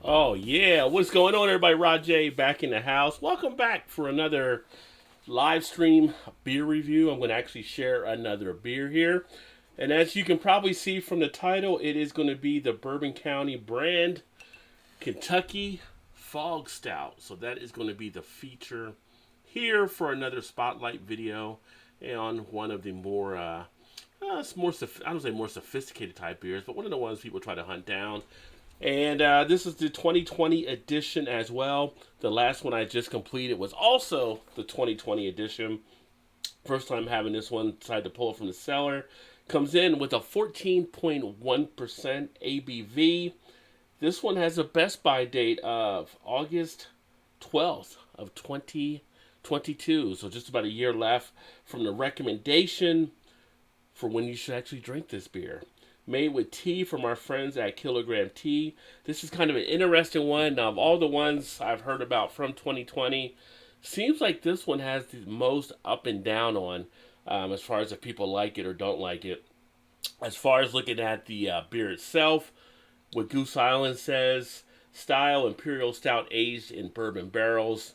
Oh yeah, what's going on, everybody? Rod J back in the house. Welcome back for another live stream beer review. I'm going to actually share another beer here, and as you can probably see from the title, it is going to be the Bourbon County brand Kentucky Fog Stout. So that is going to be the feature here for another spotlight video on one of the more it's more I don't say more sophisticated type beers, but one of the ones people try to hunt down. And this is the 2020 edition as well. The last one I just completed was also the 2020 edition. First time having this one, decided to pull it from the cellar. Comes in with a 14.1% ABV. This one has a best by date of August 12th of 2022. So just about a year left from the recommendation for when you should actually drink this beer. Made with tea from our friends at Kilogram Tea. This is kind of an interesting one. Now, of all the ones I've heard about from 2020, seems like this one has the most up and down on as far as if people like it or don't like it. As far as looking at the beer itself, what Goose Island says, style Imperial Stout aged in bourbon barrels.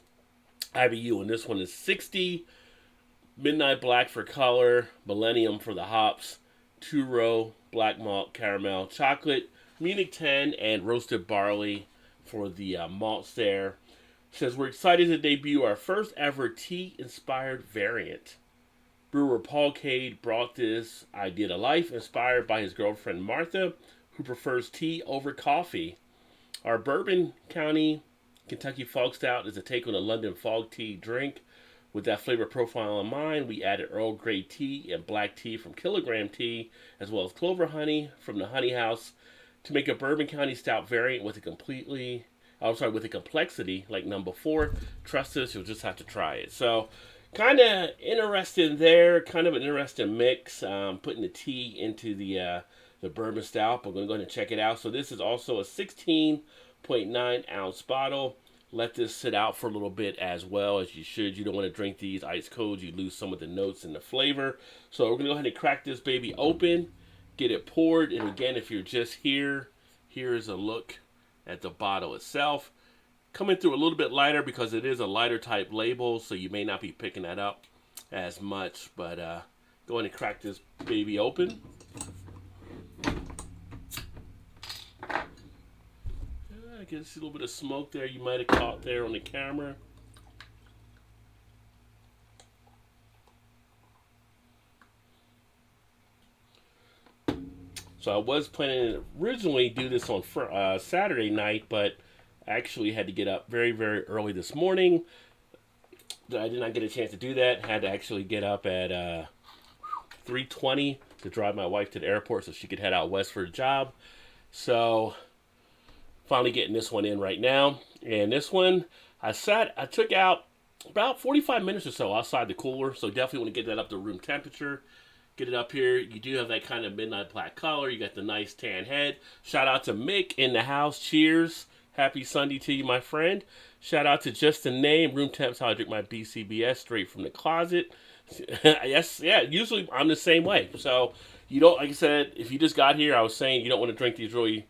IBU, and this one is 60. Midnight Black for color, Millennium for the hops, two-row black malt caramel chocolate, Munich 10, and roasted barley for the malts there. It says we're excited to debut our first ever tea-inspired variant. Brewer Paul Cade brought this idea to life, inspired by his girlfriend Martha, who prefers tea over coffee. Our Bourbon County Kentucky Fog Stout is a take on a London fog tea drink. With that flavor profile in mind, we added Earl Grey tea and black tea from Kilogram Tea, as well as clover honey from the Honey House, to make a Bourbon County Stout variant with with a complexity like number 4. Trust us, you'll just have to try it. So, kind of interesting there, kind of an interesting mix, putting the tea into the bourbon stout. But we're going to go ahead and check it out. So this is also a 16.9 ounce bottle. Let this sit out for a little bit as well, as you should. You don't want to drink these ice cold. You lose some of the notes and the flavor. So we're going to go ahead and crack this baby open, get it poured. And again, if you're just here, here's a look at the bottle itself. Coming through a little bit lighter because it is a lighter type label, so you may not be picking that up as much. But go ahead and crack this baby open. I can see a little bit of smoke there you might have caught there on the camera. So I was planning to originally do this on Saturday night, but I actually had to get up very, very early this morning. I did not get a chance to do that. Had to actually get up at 3:20 to drive my wife to the airport so she could head out west for a job. So finally getting this one in right now. And this one, I took out about 45 minutes or so outside the cooler. So definitely want to get that up to room temperature. Get it up here. You do have that kind of midnight black color. You got the nice tan head. Shout out to Mick in the house. Cheers. Happy Sunday to you, my friend. Shout out to Just the Name. Room temp's how I drink my BCBS straight from the closet. Yes, yeah, usually I'm the same way. So you don't, like I said, if you just got here, I was saying you don't want to drink these really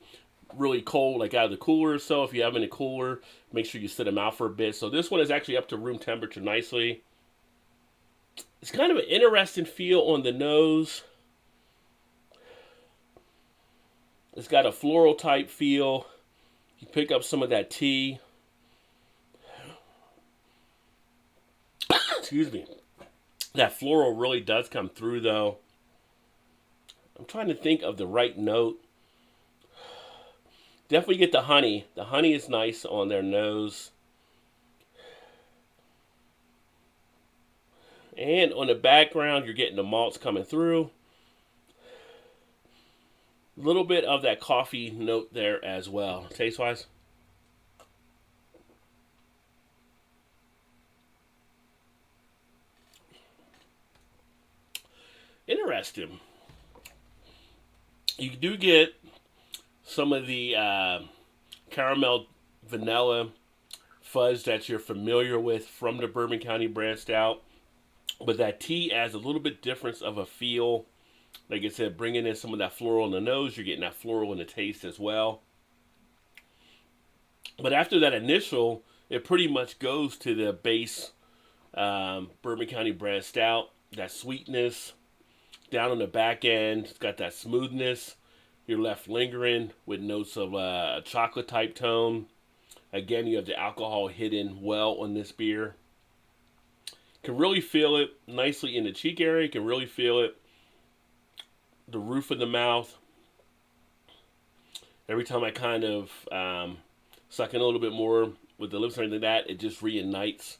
cold, like out of the cooler. So if you have them in the cooler, make sure you sit them out for a bit. So this one is actually up to room temperature nicely. It's kind of an interesting feel on the nose. It's got a floral type feel. You pick up some of that tea. Excuse me. That floral really does come through though. I'm trying to think of the right note. Definitely get the honey. The honey is nice on their nose. And on the background, you're getting the malts coming through. A little bit of that coffee note there as well, taste-wise. Interesting. You do get some of the caramel vanilla fudge that you're familiar with from the Bourbon County brand stout. But that tea adds a little bit difference of a feel. Like I said, bringing in some of that floral in the nose, you're getting that floral in the taste as well. But after that initial, it pretty much goes to the base Bourbon County brand stout. That sweetness down on the back end, it's got that smoothness. You're left lingering with notes of chocolate type tone. Again, you have the alcohol hidden well on this beer. Can really feel it nicely in the cheek area. You can really feel it the roof of the mouth. Every time I kind of suck in a little bit more with the lips or anything like that, it just reignites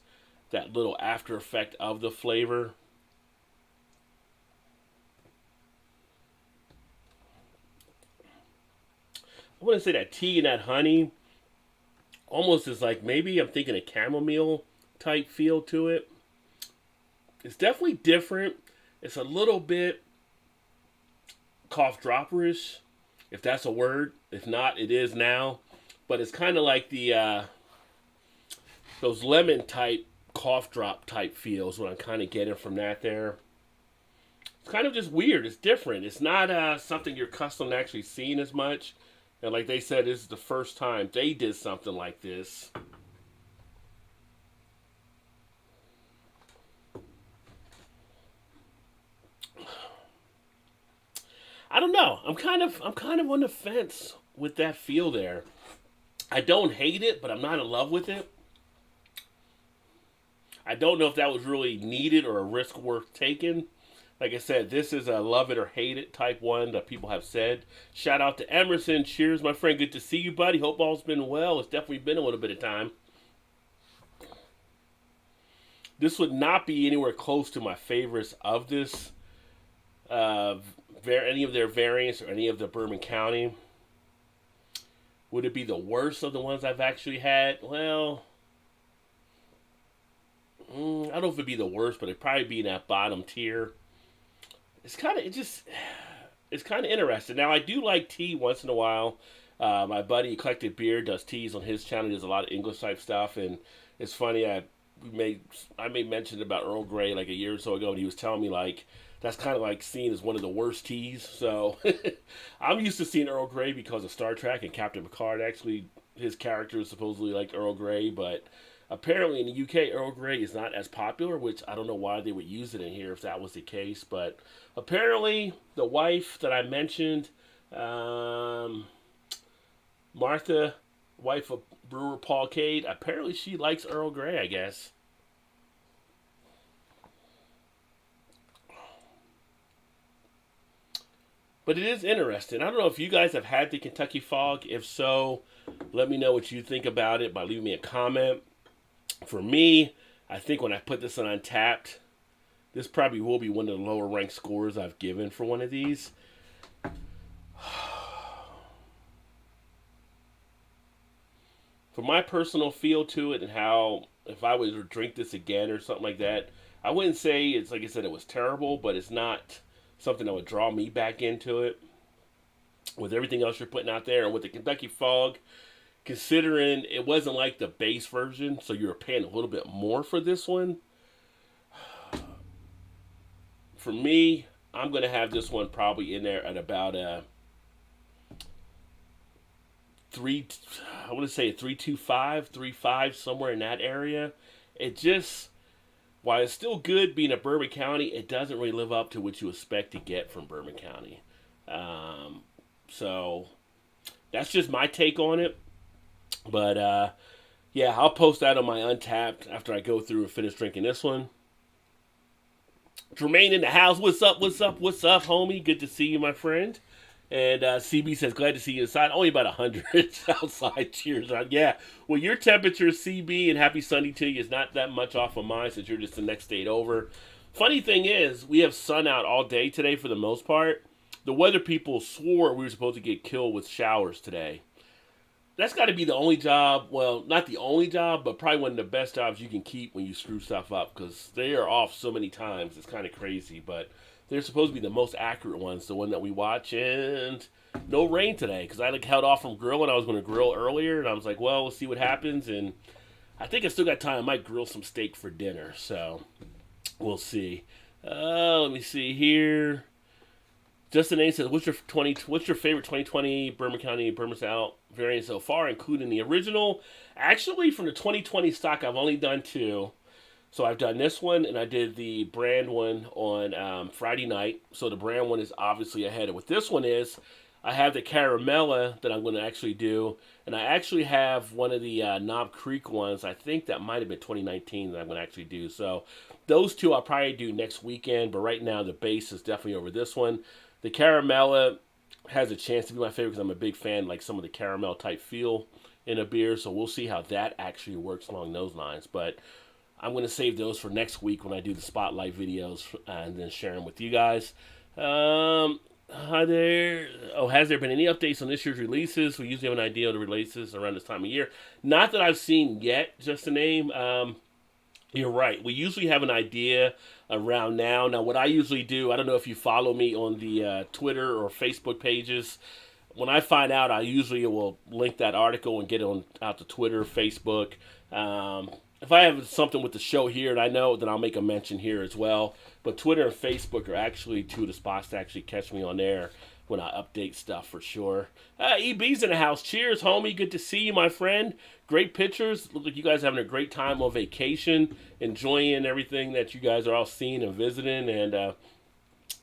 that little after effect of the flavor. I want to say that tea and that honey almost is like, maybe I'm thinking a chamomile type feel to it. It's definitely different. It's a little bit cough dropperish, if that's a word. If not, it is now. But it's kind of like the those lemon type cough drop type feels, what I'm kind of getting from that there. It's kind of just weird. It's different. It's not something you're accustomed to actually seeing as much. And like they said, this is the first time they did something like this. I don't know. I'm kind of on the fence with that feel there. I don't hate it, but I'm not in love with it. I don't know if that was really needed or a risk worth taking. Like I said, this is a love it or hate it type one that people have said. Shout out to Emerson. Cheers, my friend. Good to see you, buddy. Hope all's been well. It's definitely been a little bit of time. This would not be anywhere close to my favorites of this, any of their variants or any of the Bourbon County. Would it be the worst of the ones I've actually had? Well, I don't know if it'd be the worst, but it'd probably be in that bottom tier. It's kind of interesting. Now, I do like tea once in a while. My buddy Eclectic Beer does teas on his channel. He does a lot of English type stuff, and it's funny. I made mention about Earl Grey like a year or so ago, and he was telling me like that's kind of like seen as one of the worst teas. So I'm used to seeing Earl Grey because of Star Trek and Captain Picard. Actually, his character is supposedly like Earl Grey, but apparently in the UK, Earl Grey is not as popular, which I don't know why they would use it in here if that was the case. But apparently, the wife that I mentioned, Martha, wife of brewer Paul Cade, apparently she likes Earl Grey, I guess. But it is interesting. I don't know if you guys have had the Kentucky Fog. If so, let me know what you think about it by leaving me a comment. For me, I think when I put this on Untapped, this probably will be one of the lower ranked scores I've given for one of these. For my personal feel to it and how, if I was to drink this again or something like that, I wouldn't say it's, like I said, it was terrible, but it's not something that would draw me back into it. With everything else you're putting out there, and with the Kentucky Fog, considering it wasn't like the base version, so you were paying a little bit more for this one. For me, I'm going to have this one probably in there at about a three. I want to say a 3.25, 3.5, somewhere in that area. It just, while it's still good being a Bourbon County, it doesn't really live up to what you expect to get from Bourbon County. So that's just my take on it. But yeah, I'll post that on my Untapped after I go through and finish drinking this one. Jermaine in the house. What's up? What's up? What's up, homie? Good to see you, my friend. And CB says, glad to see you inside. Only about 100 outside. Cheers. Yeah. Well, your temperature, CB, and happy Sunday to you, is not that much off of mine since you're just the next state over. Funny thing is, we have sun out all day today for the most part. The weather people swore we were supposed to get killed with showers today. That's got to be the only job, well, not the only job, but probably one of the best jobs you can keep when you screw stuff up, because they are off so many times. It's kind of crazy, but they're supposed to be the most accurate ones, the one that we watch, and no rain today, because I held off from grilling. I was going to grill earlier, and I was like, well, we'll see what happens, and I think I still got time. I might grill some steak for dinner, so we'll see. Let me see here. Justin A says, What's your favorite 2020 Bourbon County Bourbon Stout variant so far, including the original? Actually, from the 2020 stock, I've only done two. So I've done this one, and I did the brand one on Friday night. So the brand one is obviously ahead of what this one is. I have the Caramella that I'm going to actually do, and I actually have one of the Knob Creek ones. I think that might have been 2019 that I'm going to actually do. So those two I'll probably do next weekend, but right now the base is definitely over this one. The Caramella has a chance to be my favorite because I'm a big fan, like some of the caramel type feel in a beer. So we'll see how that actually works along those lines. But I'm going to save those for next week when I do the spotlight videos and then share them with you guys. Hi there. Oh, has there been any updates on this year's releases? We usually have an idea of the releases around this time of year. Not that I've seen yet, just a name. You're right. We usually have an idea around now. Now, what I usually do, I don't know if you follow me on the Twitter or Facebook pages. When I find out, I usually will link that article and get it on out to Twitter, Facebook. If I have something with the show here and I know, then I'll make a mention here as well. But Twitter and Facebook are actually two of the spots to actually catch me on there when I update stuff for sure. EB's in the house. Cheers, homie. Good to see you, my friend. Great pictures. Look like you guys are having a great time on vacation, enjoying everything that you guys are all seeing and visiting. And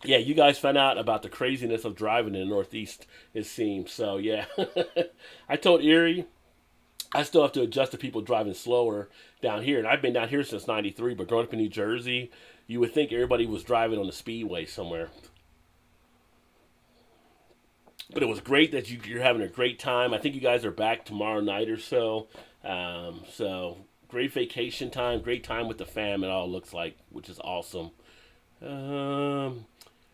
yeah, you guys found out about the craziness of driving in the Northeast, it seems. So yeah, I told Erie I still have to adjust to people driving slower down here. And I've been down here since '93, but growing up in New Jersey, you would think everybody was driving on the speedway somewhere. But it was great that you're having a great time. I think you guys are back tomorrow night or so. So great vacation time, great time with the fam. It all looks like, which is awesome.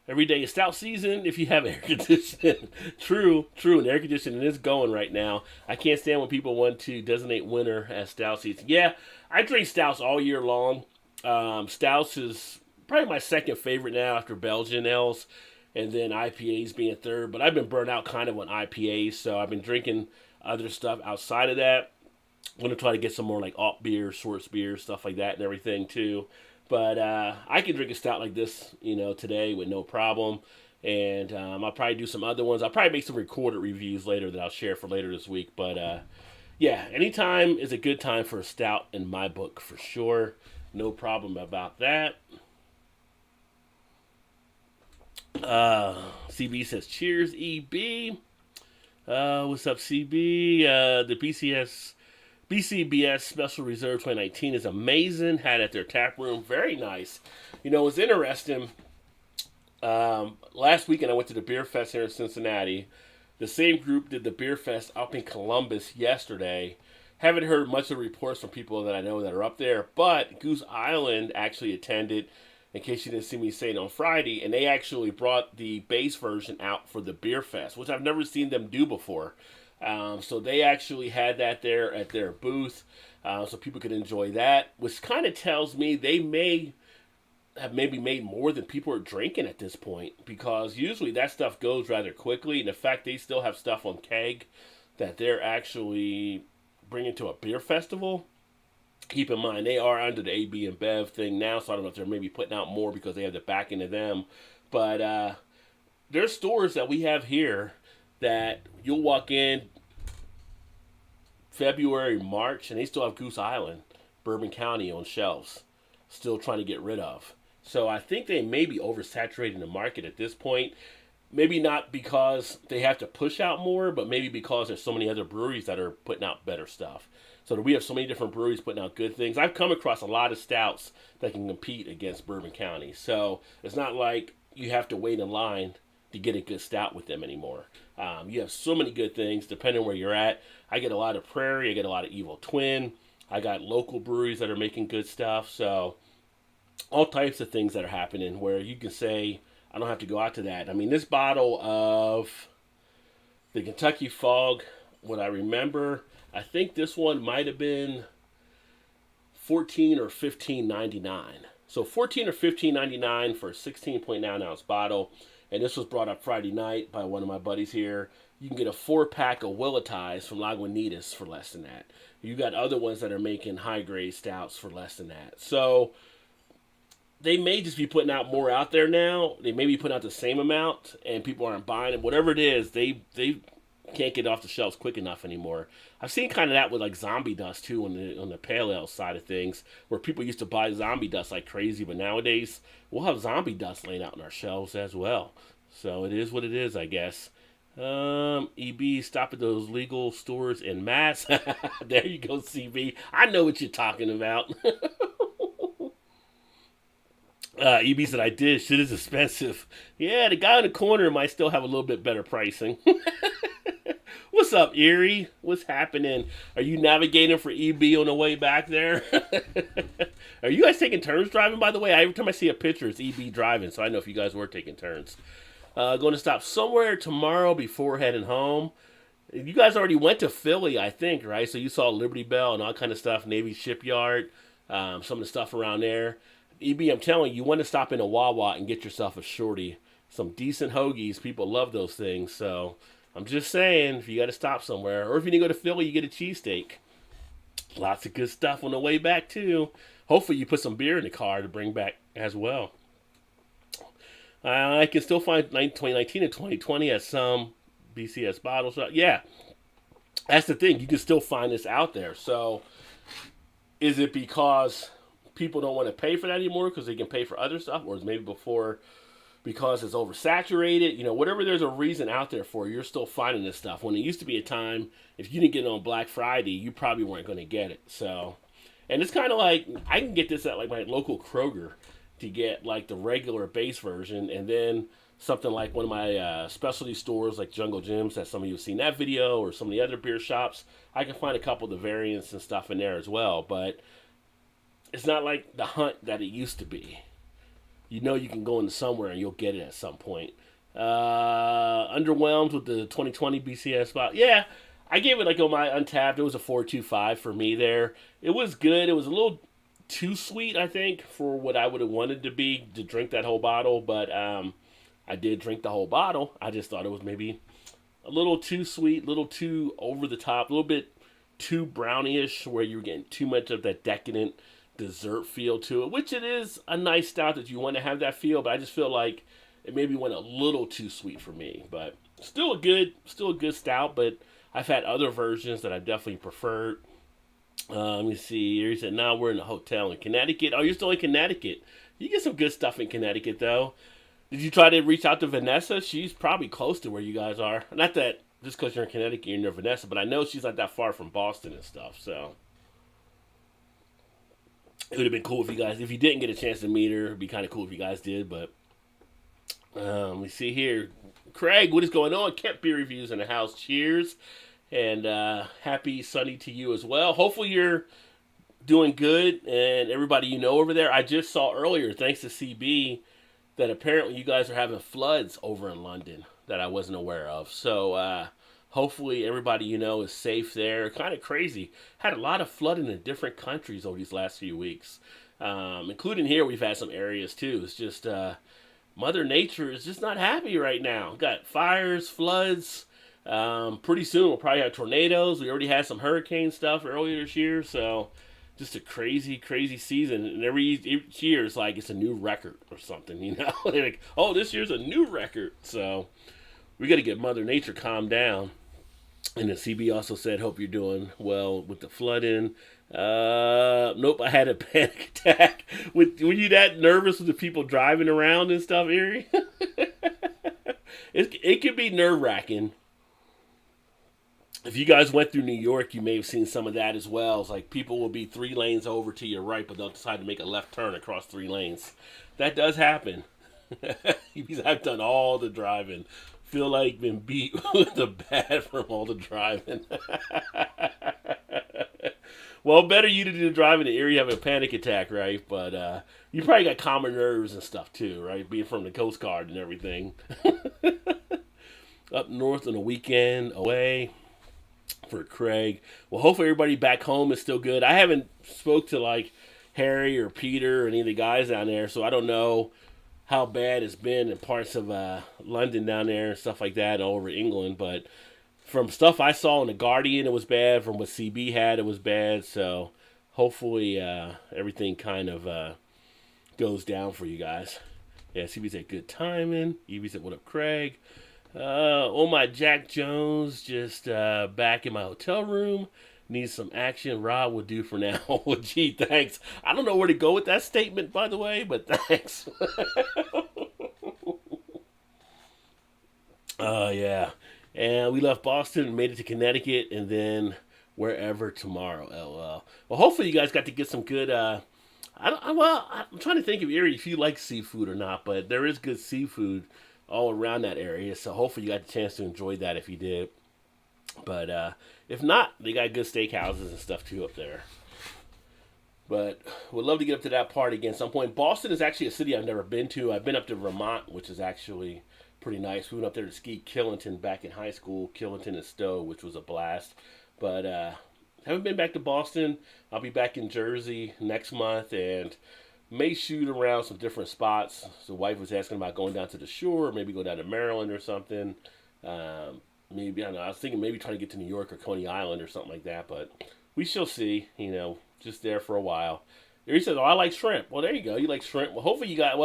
Every day is stout season if you have air conditioning. True. And air conditioning is going right now. I can't stand when people want to designate winter as stout season. Yeah, I drink stouts all year long. Stouts is probably my second favorite now after Belgian ales, and then IPAs being third. But I've been burnt out kind of on IPAs, so I've been drinking other stuff outside of that. I'm going to try to get some more like alt beer, Schwartz beer, stuff like that and everything too. But I can drink a stout like this, today with no problem. And I'll probably do some other ones. I'll probably make some recorded reviews later that I'll share for later this week. But yeah, anytime is a good time for a stout in my book for sure. No problem about that. CB says, cheers, EB. What's up, CB? The BCBS Special Reserve 2019 is amazing. Had it at their tap room. Very nice. It was interesting. Last weekend I went to the Beer Fest here in Cincinnati. The same group did the Beer Fest up in Columbus yesterday. Haven't heard much of the reports from people that I know that are up there, but Goose Island actually attended, in case you didn't see me saying on Friday, and they actually brought the base version out for the Beer Fest, which I've never seen them do before. So they actually had that there at their booth, so people could enjoy that, which kind of tells me they may have maybe made more than people are drinking at this point, because usually that stuff goes rather quickly, and in fact they still have stuff on keg that they're actually bringing to a beer festival. Keep in mind, they are under the AB and Bev thing now, so I don't know if they're maybe putting out more because they have the backing of them, but there's stores that we have here that you'll walk in February, March, and they still have Goose Island, Bourbon County on shelves, still trying to get rid of. So I think they may be oversaturating the market at this point. Maybe not because they have to push out more, but maybe because there's so many other breweries that are putting out better stuff. So we have so many different breweries putting out good things. I've come across a lot of stouts that can compete against Bourbon County. So it's not like you have to wait in line to get a good stout with them anymore. You have so many good things depending on where you're at. I get a lot of Prairie. I get a lot of Evil Twin. I got local breweries that are making good stuff. So all types of things that are happening where you can say, I don't have to go out to that. I mean, this bottle of the Kentucky Fog, what I remember, I think this one might have been $14 or $15.99. So $14 or $15.99 for a 16.9 ounce bottle. And this was brought up Friday night by one of my buddies here. You can get a 4-pack of Willati's from Lagunitas for less than that. You got other ones that are making high-grade stouts for less than that. So they may just be putting out more out there now. They may be putting out the same amount, and people aren't buying it. Whatever it is, they can't get off the shelves quick enough anymore. I've seen kind of that with like zombie dust too on the pale ale side of things, where people used to buy zombie dust like crazy, but nowadays we'll have zombie dust laying out on our shelves as well. So it is what it is, I guess. EB, stop at those legal stores in mass. There you go, CB. I know what you're talking about. EB said I did. Shit is expensive. Yeah, the guy in the corner might still have a little bit better pricing. What's up, Erie? What's happening? Are you navigating for EB on the way back there? Are you guys taking turns driving, by the way? Every time I see a picture, it's EB driving, so I know if you guys were taking turns. Going to stop somewhere tomorrow before heading home. You guys already went to Philly, I think, right? So you saw Liberty Bell and all kind of stuff, Navy Shipyard, some of the stuff around there. EB, I'm telling you, you want to stop in a Wawa and get yourself a shorty. Some decent hoagies. People love those things. So I'm just saying, if you got to stop somewhere, or if you need to go to Philly, you get a cheesesteak. Lots of good stuff on the way back, too. Hopefully you put some beer in the car to bring back as well. I can still find 2019 and 2020 at some BCS bottle shop. Yeah, that's the thing. You can still find this out there. So is it because people don't want to pay for that anymore because they can pay for other stuff? Or is it maybe because it's oversaturated? You know, whatever there's a reason out there for, you're still finding this stuff. When it used to be a time, if you didn't get it on Black Friday, you probably weren't going to get it. So, and it's kind of like, I can get this at like my local Kroger to get like the regular base version, and then something like one of my specialty stores like Jungle Gyms, that some of you have seen that video, or some of the other beer shops, I can find a couple of the variants and stuff in there as well. But it's not like the hunt that it used to be. You know you can go into somewhere and you'll get it at some point. Underwhelmed with the 2020 BCS spot. Yeah, I gave it like on my Untapped, it was a 4.25 for me there. It was good. It was a little too sweet, I think, for what I would have wanted to be to drink that whole bottle, but I did drink the whole bottle. I just thought it was maybe a little too sweet, a little too over the top, a little bit too brownyish, where you were getting too much of that decadent dessert feel to it, which it is a nice stout that you want to have that feel, but I just feel like it maybe went a little too sweet for me. But still a good stout, but I've had other versions that I've definitely preferred. Let me see. He said, now we're in a hotel in Connecticut. Oh, you're still in Connecticut. You get some good stuff in Connecticut, though. Did you try to reach out to Vanessa? She's probably close to where you guys are. Not that just because you're in Connecticut, you're near Vanessa, but I know she's not that far from Boston and stuff, so it would have been cool if you didn't get a chance to meet her, it'd be kind of cool if you guys did, but let me see here. Craig, what is going on? Kept Beer Reviews in the house. Cheers. And happy Sunday to you as well. Hopefully you're doing good, and everybody you know over there. I just saw earlier, thanks to CB, that apparently you guys are having floods over in London that I wasn't aware of. So hopefully everybody you know is safe there. Kind of crazy. Had a lot of flooding in different countries over these last few weeks, including here. We've had some areas too. It's just Mother Nature is just not happy right now. Got fires, floods. Pretty soon we'll probably have tornadoes. We already had some hurricane stuff earlier this year, so just a crazy, crazy season. And each year it's like it's a new record or something, you know? They're like, oh, this year's a new record. So we got to get Mother Nature calmed down. And then CB also said, hope you're doing well with the flooding. Nope, I had a panic attack. Were you that nervous with the people driving around and stuff, Erie? It could be nerve-wracking. If you guys went through New York, you may have seen some of that as well. It's like people will be 3 lanes over to your right, but they'll decide to make a left turn across 3 lanes. That does happen. I've done all the driving. Feel like been beat with the bat from all the driving. Well, better you to do the driving in the area, have a panic attack, right? But you probably got calmer nerves and stuff too, right? Being from the Coast Guard and everything. Up north on the weekend, away. For Craig. Well, hopefully everybody back home is still good. I haven't spoke to like Harry or Peter or any of the guys down there, so I don't know how bad it's been in parts of London down there and stuff like that, all over England. But from stuff I saw in The Guardian, it was bad. From what CB had, it was bad. So hopefully everything kind of goes down for you guys. Yeah, CB said good timing. Evie said what up, Craig. Oh my Jack Jones, just back in my hotel room. Needs some action. Rob will do for now. Well, gee, thanks. I don't know where to go with that statement, by the way, but thanks. Yeah. And we left Boston and made it to Connecticut and then wherever tomorrow. LOL. Well, hopefully you guys got to get some good. I'm trying to think of Erie if you like seafood or not, but there is good seafood all around that area. So hopefully you got the chance to enjoy that if you did. But if not, they got good steakhouses and stuff too up there. But would love to get up to that part again at some point. Boston is actually a city I've never been to. I've been up to Vermont, which is actually pretty nice. We went up there to ski Killington back in high school, Killington and Stowe, which was a blast. But haven't been back to Boston. I'll be back in Jersey next month and may shoot around some different spots. So the wife was asking about going down to the shore, maybe go down to Maryland or something. Maybe, I don't know, I was thinking maybe trying to get to New York or Coney Island or something like that, but we shall see, just there for a while. He says, oh, I like shrimp. Well, there you go. You like shrimp. Well, hopefully you got, I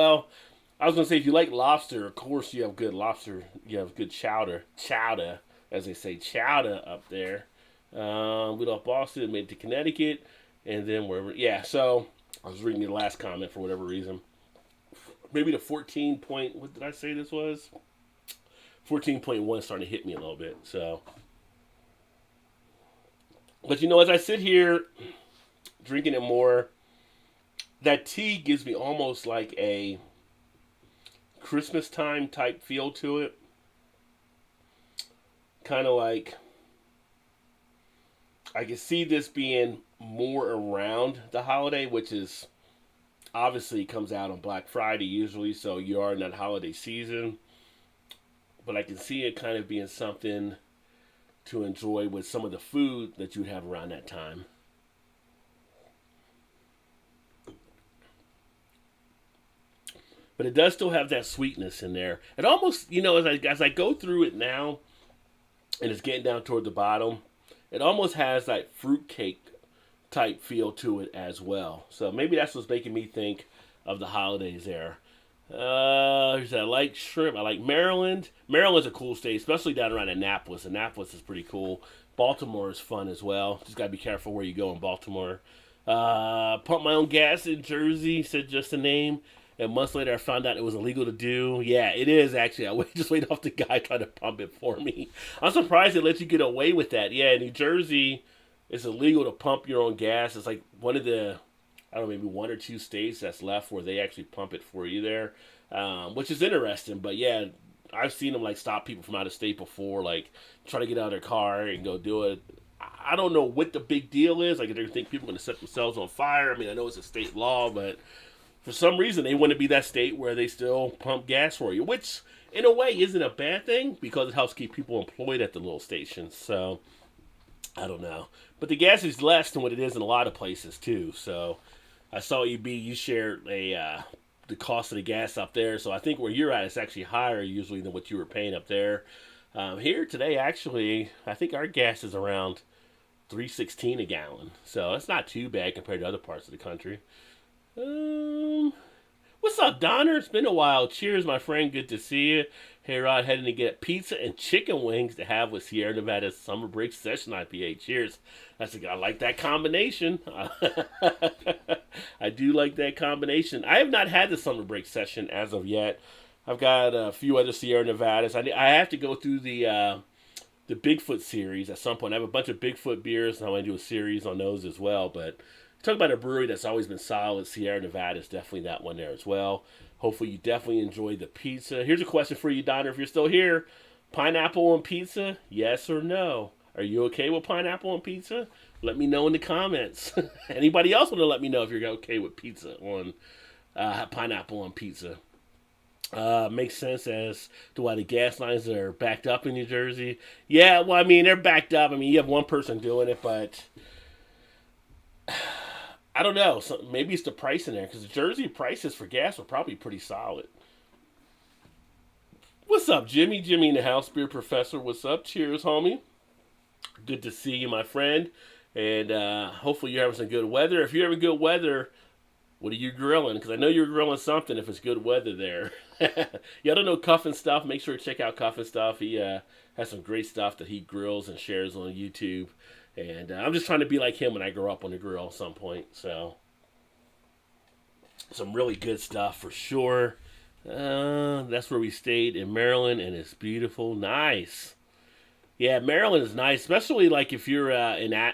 was going to say, if you like lobster, of course you have good lobster. You have good chowder, as they say, chowder up there. We left Boston, made it to Connecticut, and then wherever. Yeah, so I was reading your last comment for whatever reason. Maybe the 14 point, what did I say this was? 14.1 starting to hit me a little bit. So, but as I sit here drinking it more, that tea gives me almost like a Christmas time type feel to it. Kind of like I can see this being more around the holiday, which is obviously comes out on Black Friday usually, so you are in that holiday season. But I can see it kind of being something to enjoy with some of the food that you have around that time. But it does still have that sweetness in there. It almost, as I go through it now, and it's getting down toward the bottom, it almost has that fruitcake type feel to it as well. So maybe that's what's making me think of the holidays there. I like shrimp. I like Maryland. Maryland's a cool state, especially down around Annapolis. Annapolis is pretty cool. Baltimore is fun as well. Just gotta be careful where you go in Baltimore. Pump my own gas in Jersey, said just a name. And months later, I found out it was illegal to do. Yeah, it is actually. I just wait off the guy trying to pump it for me. I'm surprised they let you get away with that. Yeah, in New Jersey, it's illegal to pump your own gas. It's like one of the, I don't know, maybe one or two states that's left where they actually pump it for you there, which is interesting. But yeah, I've seen them like stop people from out of state before, like try to get out of their car and go do it. I don't know what the big deal is. Like, they think people are going to set themselves on fire. I mean, I know it's a state law, but for some reason, they want to be that state where they still pump gas for you, which in a way isn't a bad thing because it helps keep people employed at the little stations. So, I don't know. But the gas is less than what it is in a lot of places, too. So, I saw you shared the cost of the gas up there. So, I think where you're at, it's actually higher usually than what you were paying up there. Here today, actually, I think our gas is around $3.16 a gallon. So, it's not too bad compared to other parts of the country. What's up, Donner? It's been a while. Cheers, my friend. Good to see you. Hey, Rod, heading to get pizza and chicken wings to have with Sierra Nevada's Summer Break Session IPA. Cheers. I like that combination. I do like that combination. I have not had the Summer Break Session as of yet. I've got a few other Sierra Nevadas. I have to go through the Bigfoot series at some point. I have a bunch of Bigfoot beers, and I want to do a series on those as well, but talk about a brewery that's always been solid. Sierra Nevada is definitely that one there as well. Hopefully you definitely enjoyed the pizza. Here's a question for you, Donner, if you're still here. Pineapple on pizza, yes or no? Are you okay with pineapple on pizza? Let me know in the comments. Anybody else want to let me know if you're okay with pizza on pineapple on pizza? Makes sense as to why the gas lines are backed up in New Jersey. Yeah, well, I mean, they're backed up. I mean, you have one person doing it, but I don't know. So maybe it's the price in there because the Jersey prices for gas are probably pretty solid. What's up, Jimmy? Jimmy in the house, beer professor. What's up? Cheers, homie. Good to see you, my friend. And hopefully you're having some good weather. If you're having good weather, What are you grilling? Because I know you're grilling something if it's good weather there. Y'all don't know Cuffin Stuff? Make sure to check out Cuffin Stuff. He has some great stuff that he grills and shares on YouTube. And I'm just trying to be like him when I grow up on the grill at some point. So, some really good stuff for sure. That's where we stayed in Maryland, and it's beautiful. Nice. Yeah, Maryland is nice, especially like if you're I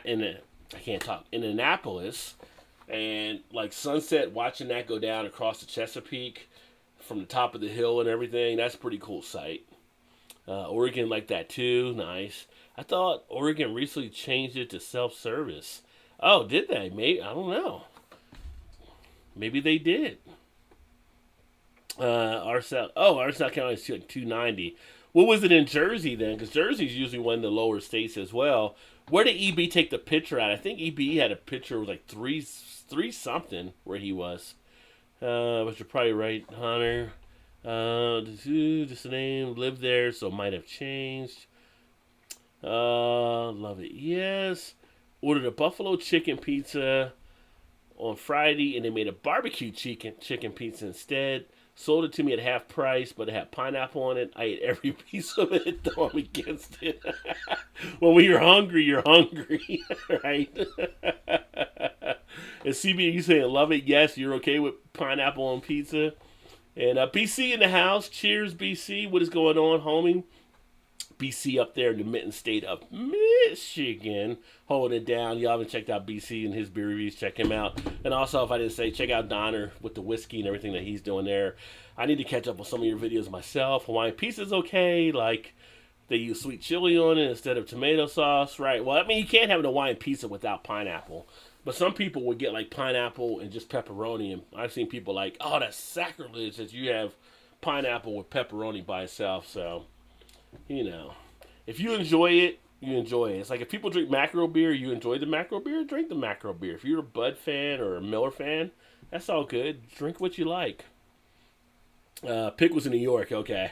can't talk in Annapolis, and like sunset, watching that go down across the Chesapeake from the top of the hill and everything. That's a pretty cool sight. Oregon like that too. Nice. I thought Oregon recently changed it to self service. Oh, did they? Maybe I don't know. Maybe they did. Our South Carolina is like 290. What was it in Jersey then? Because Jersey's usually one of the lower states as well. Where did EB take the picture at? I think EB had a picture of like three something where he was. But you're probably right, Hunter. Just the name lived there, so it might have changed. Love it. Yes. Ordered a buffalo chicken pizza on Friday, and they made a barbecue chicken pizza instead. Sold it to me at half price, but it had pineapple on it. I ate every piece of it, though I'm against it. Well, when you're hungry, right? And CB, you saying love it? Yes, you're okay with pineapple on pizza. And BC in the house. Cheers, BC. What is going on, homie? BC up there in the Mitten State of Michigan, holding it down. Y'all haven't checked out BC and his beer reviews, check him out. And also, if I didn't say, check out Donner with the whiskey and everything that he's doing there. I need to catch up on some of your videos myself. Hawaiian pizza's okay, like they use sweet chili on it instead of tomato sauce, right? Well, I mean, you can't have an Hawaiian pizza without pineapple. But some people would get like pineapple and just pepperoni. And I've seen people like, oh, that's sacrilege that you have pineapple with pepperoni by itself. So, you know, if you enjoy it, you enjoy it. It's like if people drink macro beer, you enjoy the macro beer, drink the macro beer. If you're a Bud fan or a Miller fan, that's all good. Drink what you like. Pick was in New York, okay.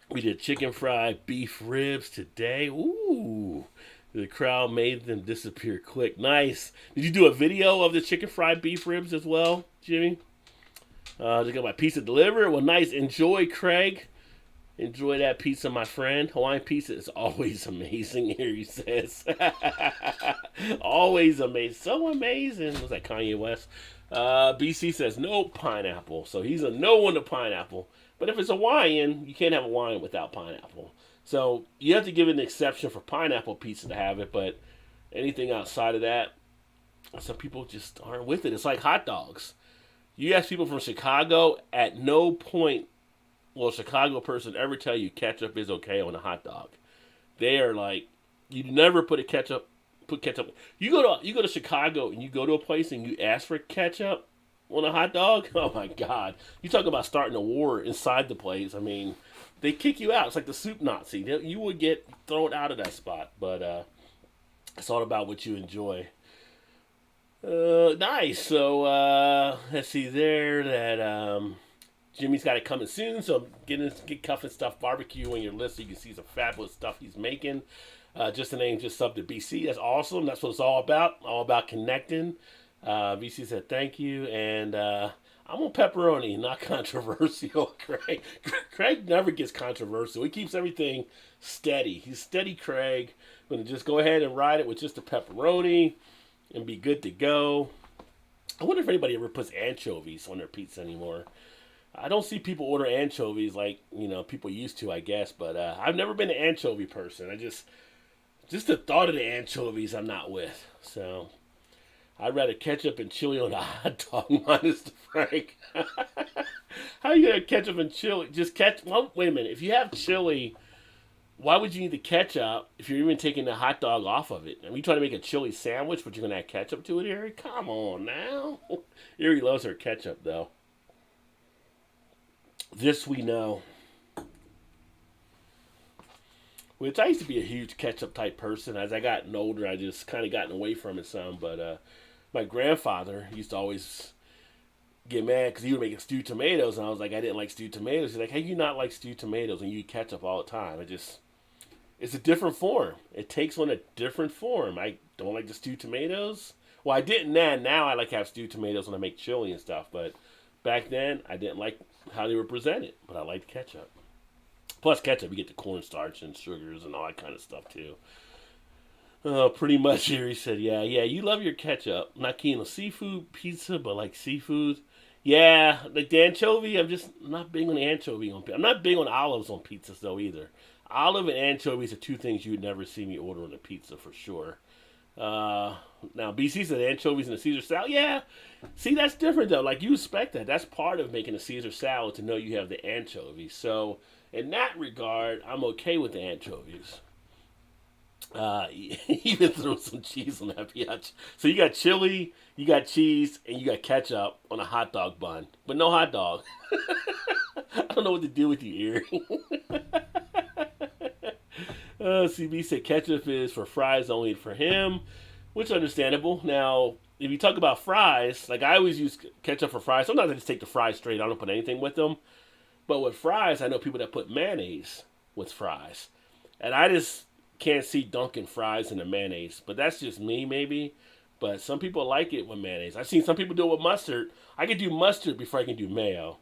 We did chicken fried beef ribs today. Ooh. The crowd made them disappear quick. Nice. Did you do a video of the chicken fried beef ribs as well, Jimmy? Just got my pizza delivered. Well, nice. Enjoy, Craig. Enjoy that pizza, my friend. Hawaiian pizza is always amazing here, he says. Always amazing. So amazing. Was that Kanye West? BC says no pineapple. So he's a no on the pineapple. But if it's Hawaiian, you can't have Hawaiian without pineapple. So you have to give it an exception for pineapple pizza to have it. But anything outside of that, some people just aren't with it. It's like hot dogs. You ask people from Chicago, at no point will a Chicago person ever tell you ketchup is okay on a hot dog. They are like, you never put ketchup. You go to Chicago and you go to a place and you ask for ketchup on a hot dog. Oh my God! You talk about starting a war inside the place. I mean, they kick you out. It's like the soup Nazi. You would get thrown out of that spot. But it's all about what you enjoy. Nice. So let's see there that Jimmy's got it coming soon. So get Cuffin Stuff Barbecue on your list so you can see some fabulous stuff he's making. Just the name, just sub to BC. That's awesome. That's what it's all about. All about connecting. BC said thank you, and I'm on pepperoni, not controversial. Craig never gets controversial. He keeps everything steady. He's steady, Craig. Gonna just go ahead and ride it with just the pepperoni and be good to go. I wonder if anybody ever puts anchovies on their pizza anymore. I don't see people order anchovies like, people used to, I guess. But I've never been an anchovy person. Just the thought of the anchovies I'm not with. So I'd rather ketchup and chili on a hot dog minus the Frank. How you gonna ketchup and chili? Well, wait a minute. If you have chili, why would you need the ketchup if you're even taking the hot dog off of it? I mean, you trying to make a chili sandwich, but you're gonna add ketchup to it, Erie? Come on now. Erie loves her ketchup though. This we know. Which I used to be a huge ketchup type person. As I gotten older, I just kind of gotten away from it some. But my grandfather used to always get mad because he would make stewed tomatoes, and I was like, I didn't like stewed tomatoes. He's like, hey, you not like stewed tomatoes, and you eat ketchup all the time. It's a different form. It takes on a different form. I don't like the stewed tomatoes Well, I didn't then. Now I like to have stewed tomatoes when I make chili and stuff. But back then, I didn't like how they were presented. But I liked ketchup. Plus ketchup, you get the cornstarch and sugars and all that kind of stuff too. Pretty much here he said, yeah, you love your ketchup. Not keen on seafood pizza, but like seafood. Yeah, like the anchovy, I'm just not big on the anchovy on pizza. I'm not big on olives on pizzas though either. Olive and anchovies are two things you would never see me order on a pizza for sure. Uh, Now BC said anchovies in a Caesar salad. Yeah, see that's different though. Like you expect that. That's part of making a Caesar salad to know you have the anchovies. So in that regard, I'm okay with the anchovies. Even throw some cheese on that biatch. So you got chili, you got cheese, and you got ketchup on a hot dog bun, but no hot dog. I don't know what to do with you, Erie. CB said ketchup is for fries only for him, which is understandable. Now, if you talk about fries, like I always use ketchup for fries. Sometimes I just take the fries straight. I don't put anything with them. But with fries, I know people that put mayonnaise with fries, and I just can't see dunking fries in the mayonnaise. But that's just me, maybe. But some people like it with mayonnaise. I've seen some people do it with mustard. I can do mustard before I can do mayo.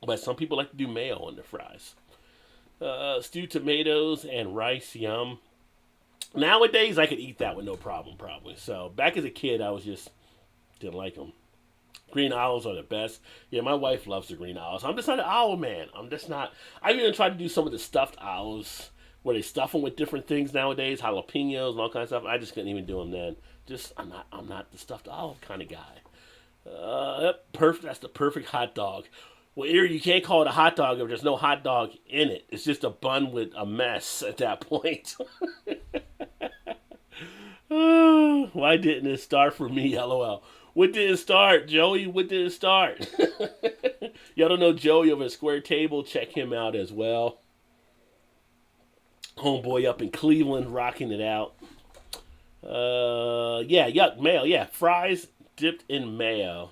But some people like to do mayo on their fries. Stewed tomatoes and rice, yum. Nowadays, I could eat that with no problem, probably. So back as a kid, I was just didn't like them. Green olives are the best. Yeah, my wife loves the green olives. I'm just not an olive man. I'm just not. I've even tried to do some of the stuffed olives where they stuff them with different things nowadays, jalapenos and all kinds of stuff. I just couldn't even do them then. Just I'm not the stuffed olive kind of guy. Perfect. That's the perfect hot dog. Well, Erie, you can't call it a hot dog if there's no hot dog in it. It's just a bun with a mess at that point. Why didn't it start for me? LOL. What did it start, Joey? What did it start? Y'all don't know Joey over at Square Table? Check him out as well. Homeboy up in Cleveland, rocking it out. Yeah, yuck, mayo. Yeah, fries dipped in mayo.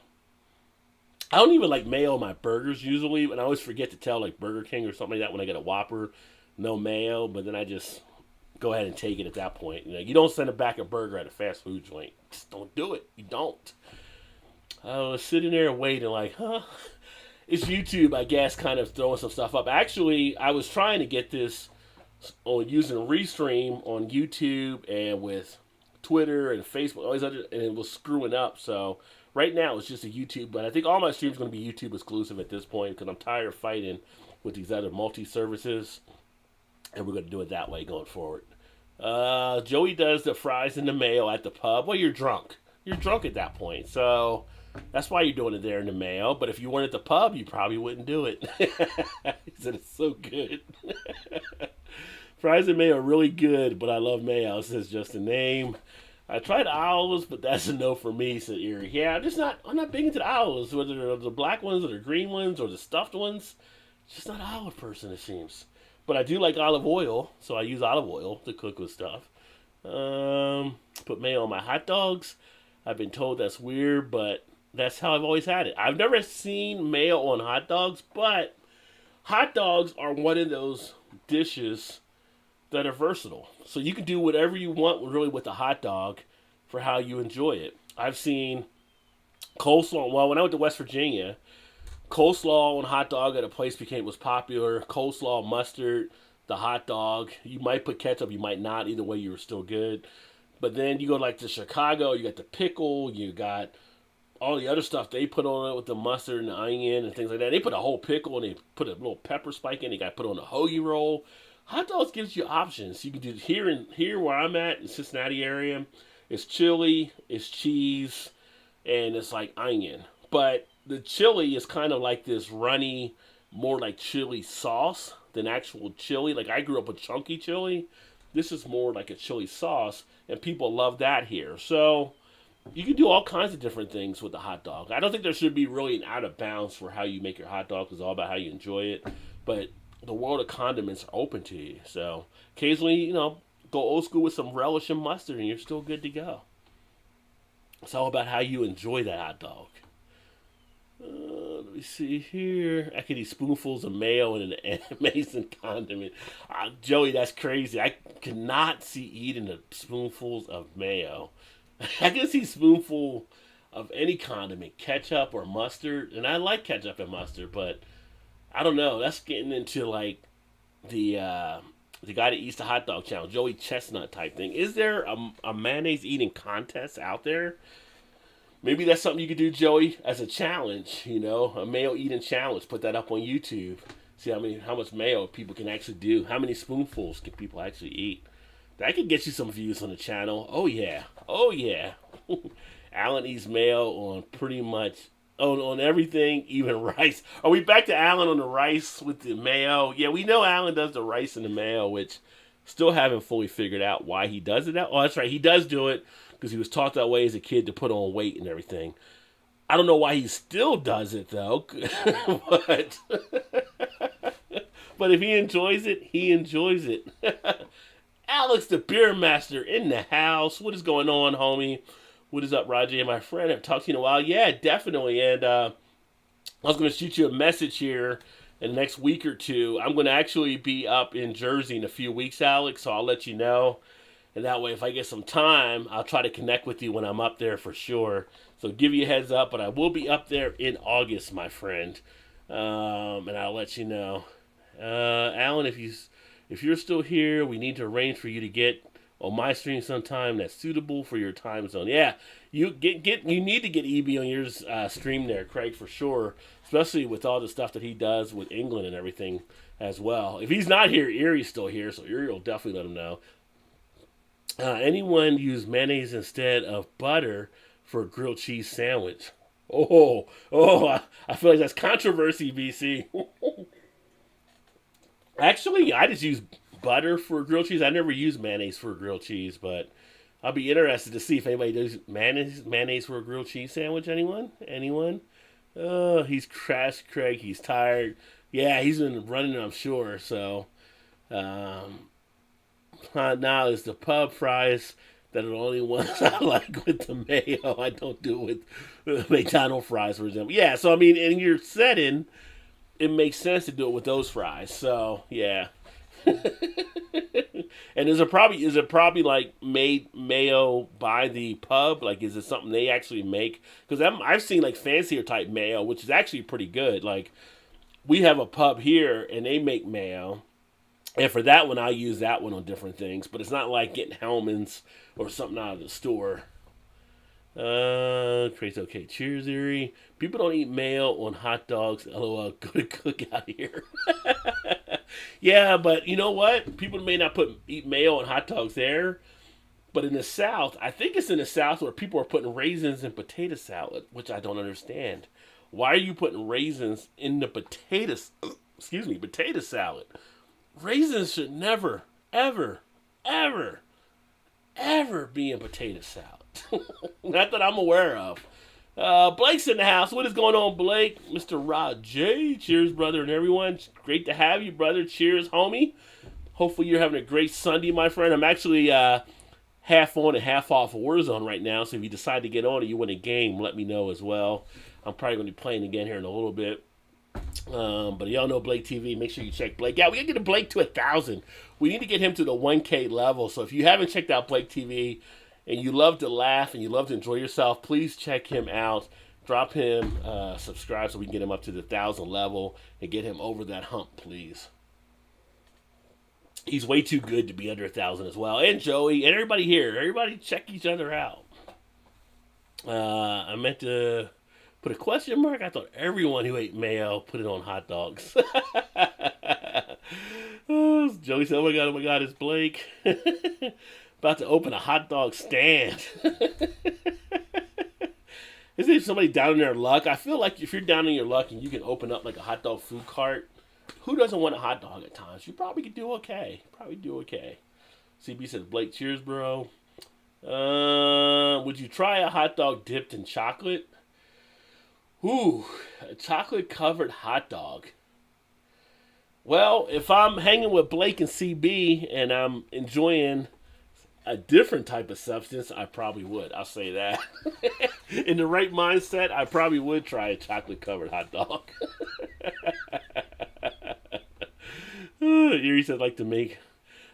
I don't even like mayo on my burgers usually, and I always forget to tell like Burger King or something like that when I get a Whopper, no mayo. But then I just go ahead and take it at that point. You don't send it back a burger at a fast food joint. Just don't do it. You don't. I was sitting there waiting, like, huh? It's YouTube, I guess, kind of throwing some stuff up. Actually, I was trying to get this on using Restream on YouTube and with Twitter and Facebook, all these other, and it was screwing up. So right now it's just a YouTube, but I think all my streams are going to be YouTube exclusive at this point because I'm tired of fighting with these other multi-services, and we're going to do it that way going forward. Joey does the fries and the mayo at the pub. Well, you're drunk. You're drunk at that point, so that's why you're doing it there in the mayo. But if you weren't at the pub, you probably wouldn't do it. He said it's so good. Fries and mayo are really good, but I love mayo. Says just a name. I tried olives, but that's a no for me, said Erie. Yeah, I'm not big into the olives, whether they're the black ones or the green ones or the stuffed ones. Just not an olive person, it seems. But I do like olive oil, so I use olive oil to cook with stuff. Put mayo on my hot dogs. I've been told that's weird, but that's how I've always had it. I've never seen mayo on hot dogs, but hot dogs are one of those dishes that are versatile. So you can do whatever you want really with a hot dog for how you enjoy it. I've seen coleslaw. Well, when I went to West Virginia, coleslaw on hot dog at a place was popular. Coleslaw, mustard, the hot dog. You might put ketchup, you might not. Either way, you were still good. But then you go like to Chicago, you got the pickle, you got all the other stuff they put on it with the mustard and the onion and things like that. They put a whole pickle and they put a little pepper spike in. You got to put on a hoagie roll. Hot dogs gives you options. You can do here where I'm at in Cincinnati area. It's chili, it's cheese, and it's like onion. But the chili is kind of like this runny, more like chili sauce than actual chili. Like I grew up with chunky chili. This is more like a chili sauce, and people love that here. So you can do all kinds of different things with the hot dog. I don't think there should be really an out of bounds for how you make your hot dog. It's all about how you enjoy it. But the world of condiments are open to you. So occasionally, go old school with some relish and mustard, and you're still good to go. It's all about how you enjoy that hot dog. Let me see here. I could eat spoonfuls of mayo and an amazing condiment. Joey, that's crazy. I cannot see eating the spoonfuls of mayo. I can see spoonful of any condiment, ketchup or mustard, and I like ketchup and mustard, but I don't know. That's getting into like the uh, the guy that eats the hot dog challenge, Joey Chestnut type thing. Is there a mayonnaise eating contest out there? Maybe that's something you could do, Joey, as a challenge. A mayo eating challenge. Put that up on YouTube. See how much mayo people can actually do. How many spoonfuls can people actually eat? That could get you some views on the channel. Oh yeah, oh yeah. Alan eats mayo on pretty much on everything, even rice. Are we back to Alan on the rice with the mayo? Yeah, we know Alan does the rice and the mayo, which still haven't fully figured out why he does it. Oh, that's right, he does do it because he was taught that way as a kid to put on weight and everything. I don't know why he still does it though, but but if he enjoys it, he enjoys it. Alex, the beer master, in the house. What is going on, homie? What is up, Roger? My friend, I haven't talked to you in a while. Yeah, definitely. And I was going to shoot you a message here in the next week or two. I'm going to actually be up in Jersey in a few weeks, Alex, so I'll let you know. And that way, if I get some time, I'll try to connect with you when I'm up there for sure. So give you a heads up, but I will be up there in August, my friend. And I'll let you know. Alan, if you're still here, we need to arrange for you to get on my stream sometime that's suitable for your time zone. Yeah, you need to get EB on your stream there, Craig, for sure. Especially with all the stuff that he does with England and everything as well. If he's not here, Erie's still here, so Erie will definitely let him know. Anyone use mayonnaise instead of butter for a grilled cheese sandwich? I feel like that's controversy, BC. Actually, I just use butter for grilled cheese. I never use mayonnaise for grilled cheese, but I'll be interested to see if anybody does mayonnaise for a grilled cheese sandwich. Anyone? Oh, he's crashed, Craig. He's tired. Yeah, he's been running, I'm sure. So, now is the pub fries that are the only ones I like with the mayo. I don't do it with McDonald's fries, for example. Yeah, so I mean, in your setting, it makes sense to do it with those fries. So, yeah. And is it probably like made mayo by the pub? Like, is it something they actually make? Because I've seen like fancier type mayo, which is actually pretty good. Like, we have a pub here and they make mayo, and for that one I use that one on different things. But it's not like getting Hellman's or something out of the store. Crazy. Okay, cheers, Erie. People don't eat mayo on hot dogs. LOL. Go to Cookout here. Yeah, but you know what? People may not eat mayo on hot dogs there, but in the South, I think it's in the South where people are putting raisins in potato salad, which I don't understand. Why are you putting raisins in the potato salad? Raisins should never, ever, ever, ever be in potato salad. Not that I'm aware of. Blake's in the house. What is going on, Blake? Mr. Rod J. Cheers, brother, and everyone. Great to have you, brother. Cheers, homie. Hopefully you're having a great Sunday, my friend. I'm actually half on and half off of Warzone right now, so if you decide to get on and you win a game, let me know as well. I'm probably going to be playing again here in a little bit. But y'all know Blake TV. Make sure you check Blake out. We got to get Blake to 1,000. We need to get him to the 1K level. So if you haven't checked out Blake TV, and you love to laugh and you love to enjoy yourself, please check him out. Drop him, subscribe so we can get him up to the 1,000 level and get him over that hump, please. He's way too good to be under 1,000 as well. And Joey and everybody here. Everybody check each other out. I meant to put a question mark. I thought everyone who ate mayo put it on hot dogs. Joey said, oh my God, it's Blake. About to open a hot dog stand. Isn't there somebody down in their luck? I feel like if you're down in your luck and you can open up like a hot dog food cart, who doesn't want a hot dog at times? You probably could do okay. CB says, Blake, cheers, bro. Would you try a hot dog dipped in chocolate? Ooh, a chocolate-covered hot dog. Well, if I'm hanging with Blake and CB and I'm enjoying a different type of substance, I probably would. I'll say that. In the right mindset, I probably would try a chocolate-covered hot dog. Erie said, I'd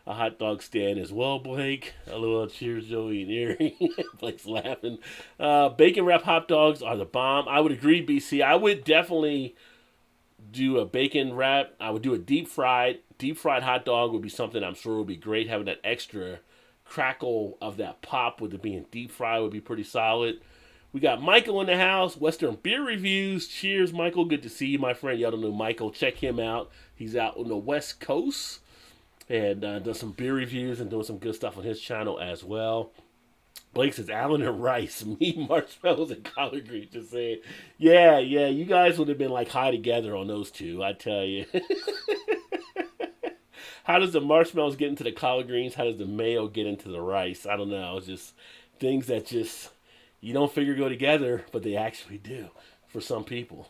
a hot dog stand as well, Blake. LOL, cheers, Joey and Erie. Blake's laughing. Bacon wrap hot dogs are the bomb. I would agree, BC. I would definitely do a bacon wrap. I would do a deep fried hot dog would be something I'm sure would be great. Having that extra crackle of that pop with it being deep fried would be pretty solid. We got Michael in the house, Western Beer Reviews. Cheers, Michael. Good to see you, my friend. Y'all don't know Michael. Check him out. He's out on the West Coast and does some beer reviews and doing some good stuff on his channel as well. Blake says, Allen and Rice, meat, marshmallows, and collard greens. Just saying. Yeah, you guys would have been like high together on those two, I tell you. How does the marshmallows get into the collard greens? How does the mayo get into the rice? I don't know. It's just things that just you don't figure go together, but they actually do for some people.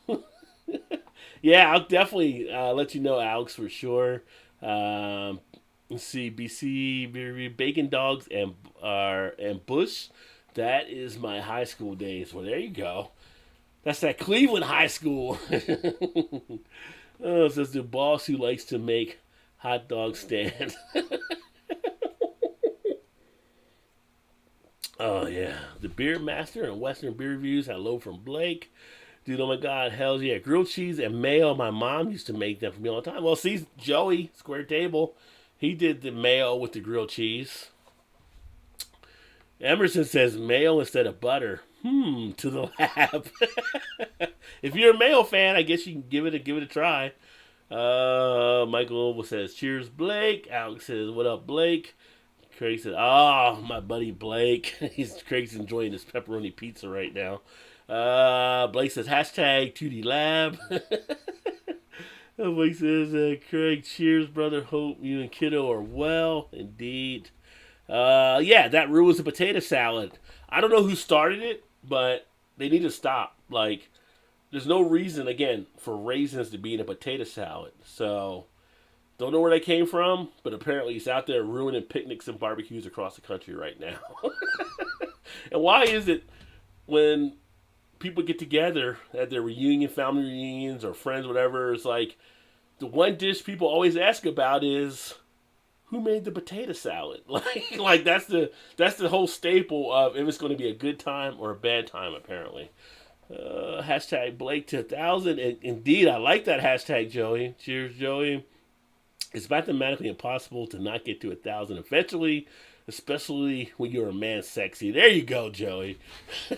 Yeah, I'll definitely let you know, Alex, for sure. Let's see, BC Bacon Dogs and Bush. That is my high school days. Well, there you go. That's that Cleveland high school. Oh, it says the boss who likes to make hot dog stand. Oh yeah, the Beer Master and Western Beer Reviews. Hello from Blake. Dude, oh my God, hell yeah. Grilled cheese and mayo. My mom used to make them for me all the time. Well, see, Joey, Square Table, he did the mayo with the grilled cheese. Emerson says mayo instead of butter. To the lab. If you're a mayo fan, I guess you can give it a try. Michael says, cheers, Blake. Alex says, what up, Blake? Craig said, my buddy Blake. Craig's enjoying his pepperoni pizza right now. Blake says, hashtag 2D Lab. Blake says, Craig, cheers, brother. Hope you and kiddo are well. Indeed. Yeah, that ruins the potato salad. I don't know who started it, but they need to stop. Like, there's no reason, again, for raisins to be in a potato salad. So, don't know where they came from, but apparently it's out there ruining picnics and barbecues across the country right now. And why is it when people get together at their reunion, family reunions, or friends, whatever, it's like the one dish people always ask about is who made the potato salad? Like that's the whole staple of if it's going to be a good time or a bad time, apparently. Hashtag Blake 2000. And indeed, I like that hashtag, Joey. Cheers, Joey. It's mathematically impossible to not get to 1,000 eventually, especially when you're a man sexy. There you go, Joey.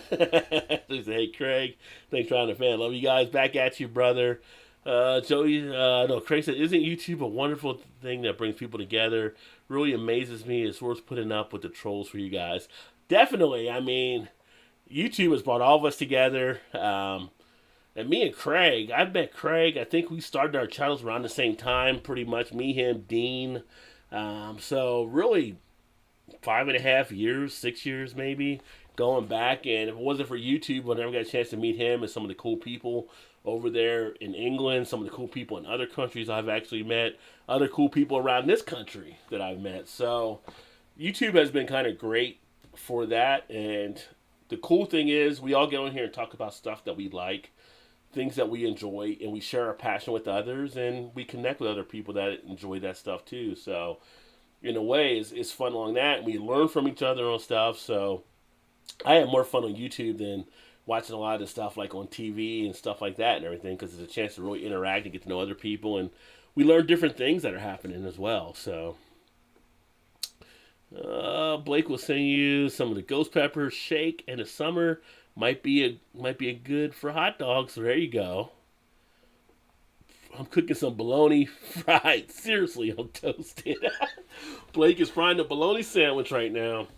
Hey, Craig. Thanks for having a fan. Love you guys. Back at you, brother. Craig said, isn't YouTube a wonderful thing that brings people together? Really amazes me. It's worth putting up with the trolls for you guys. Definitely. I mean, YouTube has brought all of us together. And me and Craig, I met Craig. I think we started our channels around the same time, pretty much. Me, him, Dean. So really 5.5 years, 6 years maybe, going back. And if it wasn't for YouTube, I never got a chance to meet him and some of the cool people over there in England, some of the cool people in other countries I've actually met, other cool people around this country that I've met. So YouTube has been kind of great for that. And the cool thing is we all get on here and talk about stuff that we like, things that we enjoy, and we share our passion with others, and we connect with other people that enjoy that stuff too. So in a way, it's fun along that, and we learn from each other on stuff. So I have more fun on YouTube than watching a lot of the stuff like on TV and stuff like that and everything, because it's a chance to really interact and get to know other people, and we learn different things that are happening as well. So Blake will send you some of the ghost pepper shake in the summer. Might be a good for hot dogs. So there you go. I'm cooking some bologna fried. Seriously, I'm toasted. Blake is frying the bologna sandwich right now.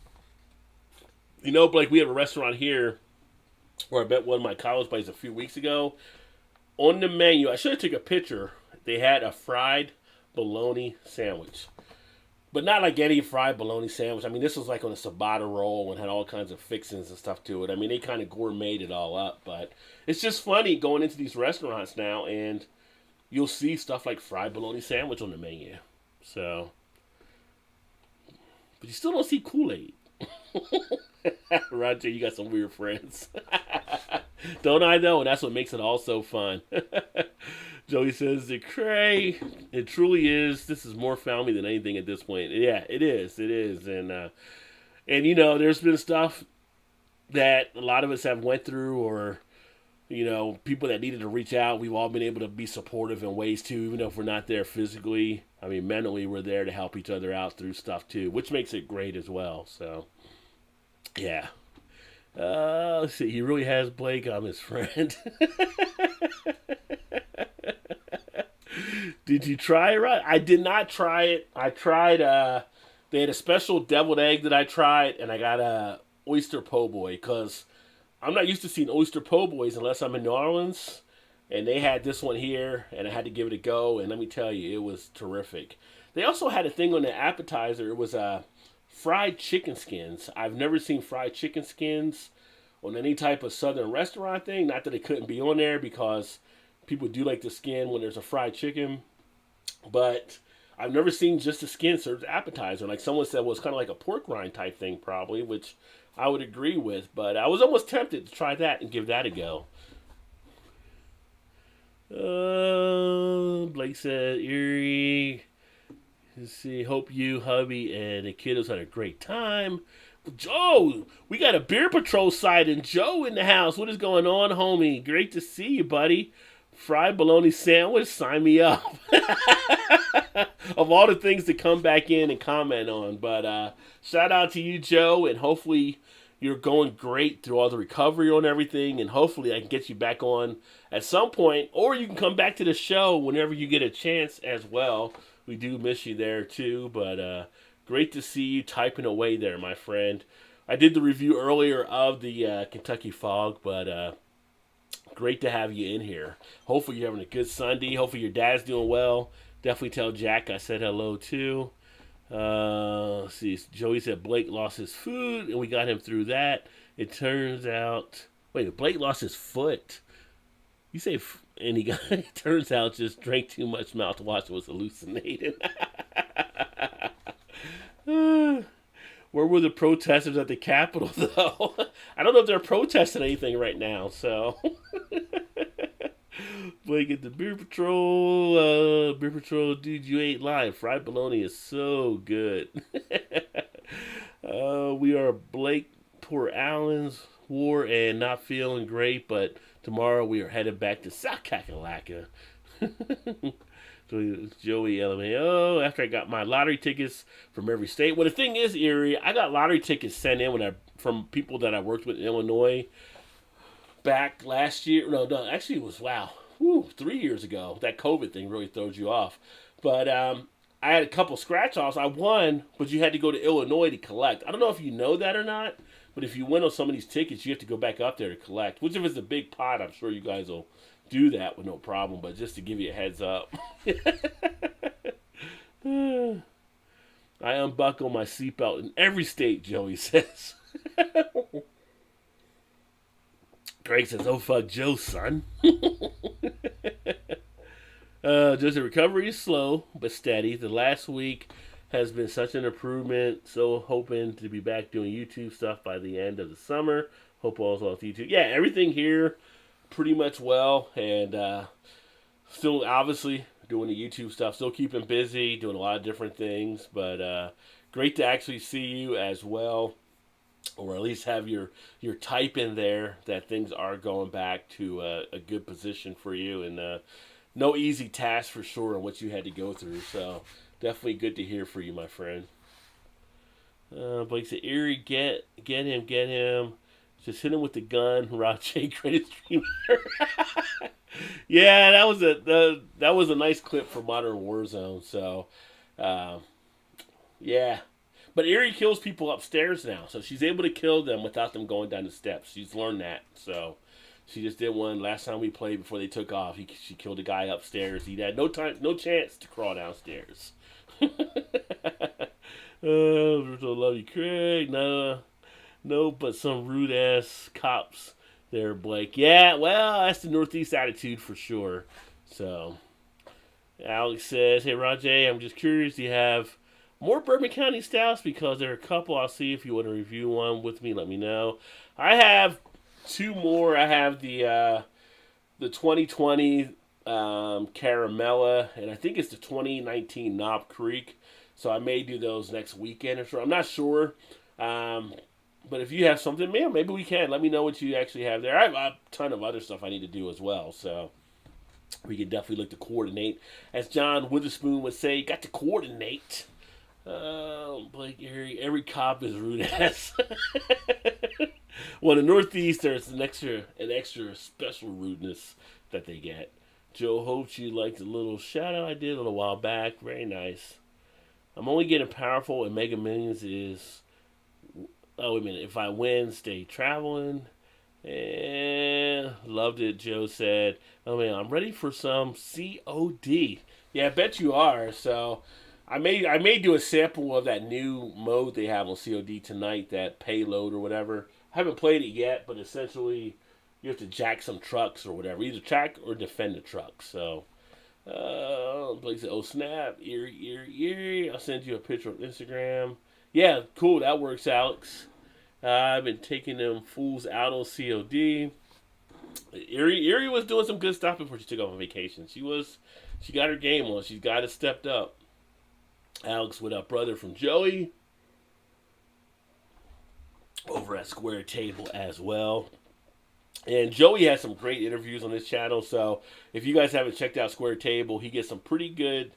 You know, Blake, we have a restaurant here where I met one of my college buddies a few weeks ago. On the menu, I should have took a picture. They had a fried bologna sandwich. But not like any fried bologna sandwich. I mean, this was like on a ciabatta roll and had all kinds of fixings and stuff to it. I mean, they kind of gourmeted it all up. But it's just funny going into these restaurants now and you'll see stuff like fried bologna sandwich on the menu. So, but you still don't see Kool-Aid. Roger, you got some weird friends. Don't I know? And that's what makes it all so fun. Joey says the cray. It truly is. This is more family than anything at this point. Yeah, it is. It is. And there's been stuff that a lot of us have went through, or people that needed to reach out. We've all been able to be supportive in ways too, even if we're not there physically. I mean, mentally, we're there to help each other out through stuff too, which makes it great as well. So, yeah. Let's see. He really has Blake. I'm his friend. Did you try it, right? I did not try it. I tried. They had a special deviled egg that I tried, and I got a oyster po' boy because I'm not used to seeing oyster po' boys unless I'm in New Orleans. And they had this one here, and I had to give it a go. And let me tell you, it was terrific. They also had a thing on the appetizer. It was fried chicken skins. I've never seen fried chicken skins on any type of southern restaurant thing. Not that it couldn't be on there because people do like the skin when there's a fried chicken. But I've never seen just the skin served as appetizer. Like someone said, well, it's kind of like a pork rind type thing probably, which I would agree with. But I was almost tempted to try that and give that a go. Blake said, Erie. Let's see. Hope you, hubby, and the kiddos had a great time. Joe, we got a Beer Patrol side and Joe in the house. What is going on, homie? Great to see you, buddy. Fried bologna sandwich, sign me up. Of all the things to come back in and comment on. But shout out to you, Joe, and hopefully you're going great through all the recovery on everything, and hopefully I can get you back on at some point, or you can come back to the show whenever you get a chance as well. We do miss you there too, but great to see you typing away there, my friend. I did the review earlier of the Kentucky Fog, but great to have you in here. Hopefully you're having a good Sunday. Hopefully your dad's doing well. Definitely tell Jack I said hello too. Let's see, Joey said Blake lost his food, and we got him through that. It turns out, wait, Blake lost his foot. You say, and he got. It turns out just drank too much mouthwash and was hallucinating. Where were the protesters at the Capitol, though? I don't know if they're protesting anything right now, so. Blake at the Beer Patrol. Beer Patrol, dude, you ate live. Fried bologna is so good. We are Blake, poor Allen's war, and not feeling great, but tomorrow we are headed back to South Kakalaka. So it's Joey LMAO. After I got my lottery tickets from every state. Well, the thing is, Erie, I got lottery tickets sent in from people that I worked with in Illinois back last year. No, actually it was, 3 years ago. That COVID thing really throws you off. But I had a couple scratch-offs. I won, but you had to go to Illinois to collect. I don't know if you know that or not, but if you win on some of these tickets, you have to go back up there to collect. Which, if it's a big pot, I'm sure you guys will do that with no problem, but just to give you a heads up. I unbuckle my seatbelt in every state, Joey says. Greg says, oh, fuck Joe, son. Just the recovery is slow but steady. The last week has been such an improvement. So hoping to be back doing YouTube stuff by the end of the summer. Hope all's well with YouTube. Yeah, everything here pretty much well, and still obviously doing the YouTube stuff. Still keeping busy, doing a lot of different things. But great to actually see you as well, or at least have your type in there that things are going back to a good position for you, and no easy task for sure on what you had to go through. So definitely good to hear for you, my friend. Blake said, Erie, get him. Just hit him with the gun. Rob J, greatest streamer. Yeah, that was a nice clip for Modern Warzone. So, yeah. But Erie kills people upstairs now, so she's able to kill them without them going down the steps. She's learned that. So she just did one last time we played before they took off. She killed a guy upstairs. He had no chance to crawl downstairs. Love you, Craig. No, but some rude ass cops there, Blake. Yeah, well, that's the Northeast attitude for sure. So Alex says, hey, Rajay, I'm just curious, do you have more Bourbon County stouts? Because there are a couple. I'll see if you want to review one with me. Let me know. I have two more. I have the 2020 Caramella, and I think it's the 2019 Knob Creek. So I may do those next weekend or so. I'm not sure. Um, but if you have something, man, maybe we can. Let me know what you actually have there. I have a ton of other stuff I need to do as well. So we can definitely look to coordinate. As John Witherspoon would say, got to coordinate. Blake Erie, every cop is rude ass. Well, in the Northeast, there's an extra special rudeness that they get. Joe hopes you liked the little shout out I did a little while back. Very nice. I'm only getting powerful, and Mega Millions is. Oh, wait a minute. If I win, stay traveling. And loved it, Joe said. Oh, man, I'm ready for some COD. Yeah, I bet you are. So I may do a sample of that new mode they have on COD tonight, that payload or whatever. I haven't played it yet, but essentially you have to jack some trucks or whatever. Either jack or defend the truck. So, Blake said, oh snap, eerie. I'll send you a picture on Instagram. Yeah, cool, that works, Alex. I've been taking them fools out on COD. Erie was doing some good stuff before she took off on vacation. She got her game on. She's got it stepped up. Alex with our brother from Joey over at Square Table as well. And Joey has some great interviews on his channel. So if you guys haven't checked out Square Table, he gets some pretty good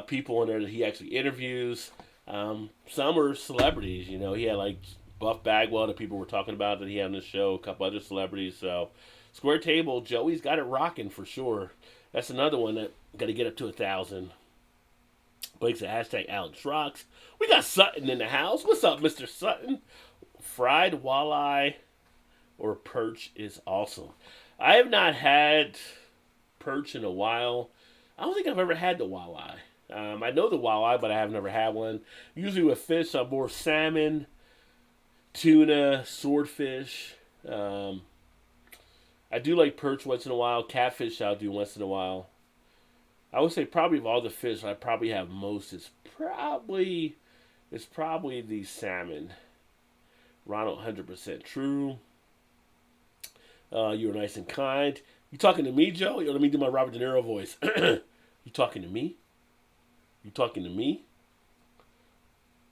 people in there that he actually interviews. Some are celebrities. You know, he had like Buff Bagwell that people were talking about that he had on the show. A couple other celebrities. So Square Table, Joey's got it rocking for sure. That's another one that got to get up to 1,000. Blake's a hashtag Alex Rocks. We got Sutton in the house. What's up, Mr. Sutton? Fried walleye or perch is awesome. I have not had perch in a while. I don't think I've ever had the walleye. I know the walleye, but I have never had one. Usually with fish, I'm more salmon, tuna, swordfish. I do like perch once in a while. Catfish I'll do once in a while. I would say probably of all the fish I probably have most is probably the salmon. Ronald, 100% true. You were nice and kind. You talking to me, Joe? Yo, let me do my Robert De Niro voice. You talking to me? You talking to me?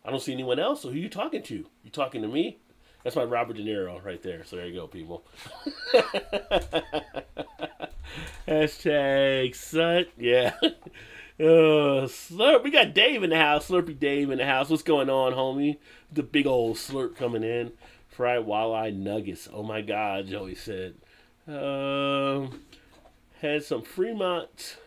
I don't see anyone else, so who you talking to? You talking to me? That's my Robert De Niro right there. So there you go, people. Hashtag Sut. Yeah. Slurp. We got Dave in the house. Slurpy Dave in the house. What's going on, homie? The big old slurp coming in. Fried walleye nuggets. Oh my God, Joey said. Had some Fremont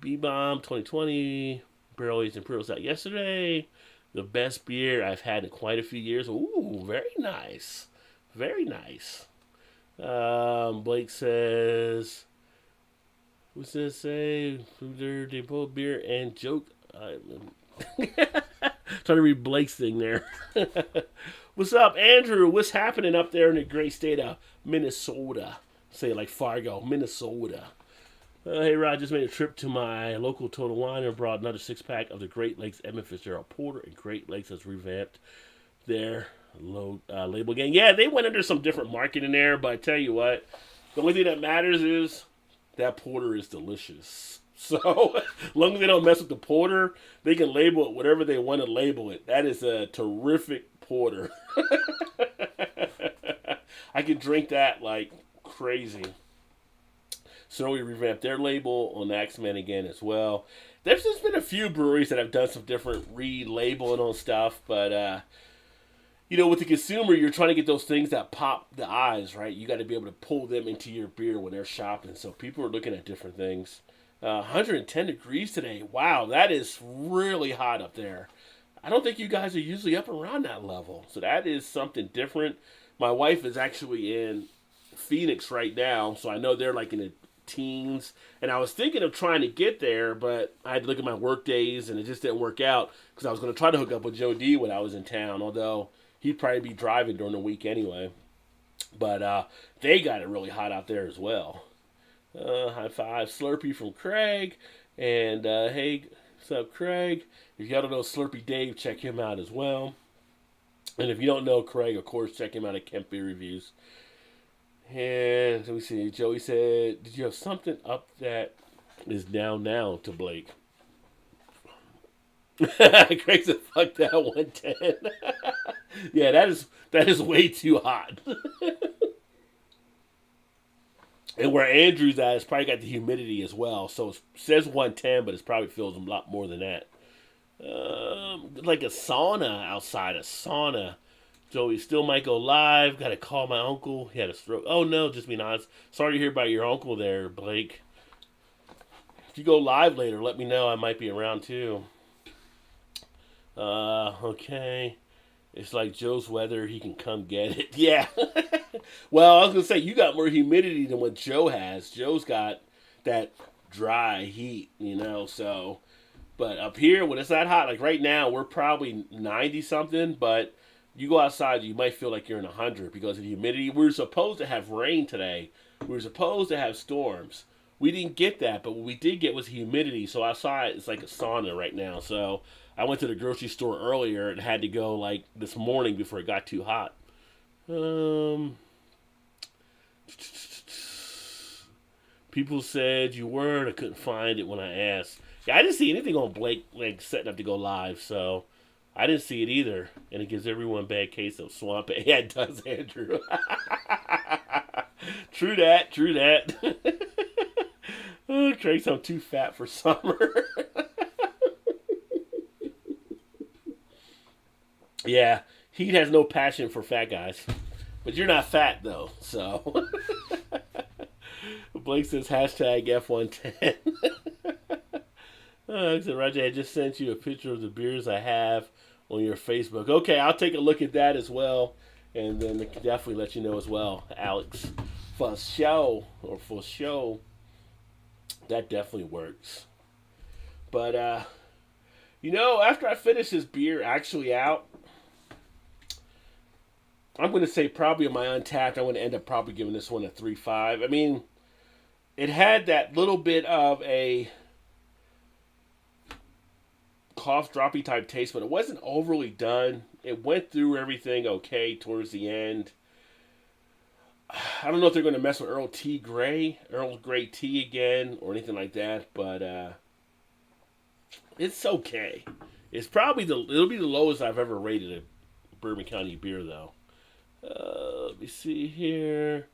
B-Bomb 2020 barrel aged imperials out yesterday. The best beer I've had in quite a few years. Ooh, very nice. Very nice. Blake says, what's this say? They both beer and joke. Trying to read Blake's thing there. What's up, Andrew? What's happening up there in the great state of Minnesota? Say it like Fargo, Minnesota. Hey, Rod, just made a trip to my local Total Wine and brought another 6-pack of the Great Lakes Edmund Fitzgerald Porter, and Great Lakes has revamped their label again. Yeah, they went under some different marketing there, but I tell you what, the only thing that matters is that porter is delicious. So, as long as they don't mess with the porter, they can label it whatever they want to label it. That is a terrific porter. I could drink that like crazy. So we revamped their label on the X-Men again as well. There's just been a few breweries that have done some different relabeling on stuff, but you know, with the consumer, you're trying to get those things that pop the eyes, right? You got to be able to pull them into your beer when they're shopping. So people are looking at different things. 110 degrees today. Wow, that is really hot up there. I don't think you guys are usually up around that level. So that is something different. My wife is actually in Phoenix right now, so I know they're like in the teens. And I was thinking of trying to get there, but I had to look at my work days, and it just didn't work out because I was going to try to hook up with Joe D when I was in town, although he'd probably be driving during the week anyway. But they got it really hot out there as well. High five, Slurpee from Craig. And hey, what's up, Craig? If y'all don't know Slurpee Dave, check him out as well. And if you don't know Craig, of course, check him out at Kemp Beer Reviews. And let me see. Joey said, "Did you have something up that is down now to Blake?" Craig said, "Fuck that 110." Yeah, that is way too hot. And where Andrew's at, it's probably got the humidity as well. So it says 110, but it probably feels a lot more than that. Like a sauna outside, a sauna. Joey still might go live. Got to call my uncle. He had a stroke. Oh no, just being honest. Sorry to hear about your uncle there, Blake. If you go live later, let me know. I might be around too. Okay. It's like Joe's weather. He can come get it. Yeah. Well, I was gonna say you got more humidity than what Joe has. Joe's got that dry heat, So, but up here when it's that hot, like right now, we're probably 90 something. But you go outside, you might feel like you're in 100 because of the humidity. We were supposed to have rain today. We were supposed to have storms. We didn't get that, but what we did get was humidity. So outside, it's like a sauna right now. So I went to the grocery store earlier and had to go like this morning before it got too hot. People said you weren't. I couldn't find it when I asked. Yeah, I didn't see anything on Blake like setting up to go live, so I didn't see it either. And it gives everyone a bad case of swamp. Yeah, it does, Andrew. True that. True that. Oh, Trace, I'm too fat for summer. Yeah, he has no passion for fat guys. But you're not fat, though, so. Blake says hashtag F110. I said, Roger, I just sent you a picture of the beers I have on your Facebook. Okay, I'll take a look at that as well. And then definitely let you know as well, Alex. For show, or for show, that definitely works. But, after I finish this beer actually out, I'm going to say probably on my Untapped, I'm going to end up probably giving this one a 3.5. I mean, it had that little bit of a cough droppy type taste, but it wasn't overly done. It went through everything okay towards the end. I don't know if they're going to mess with Earl Grey tea again, or anything like that, but it's okay. It'll be the lowest I've ever rated a Bourbon County beer, though. Let me see here.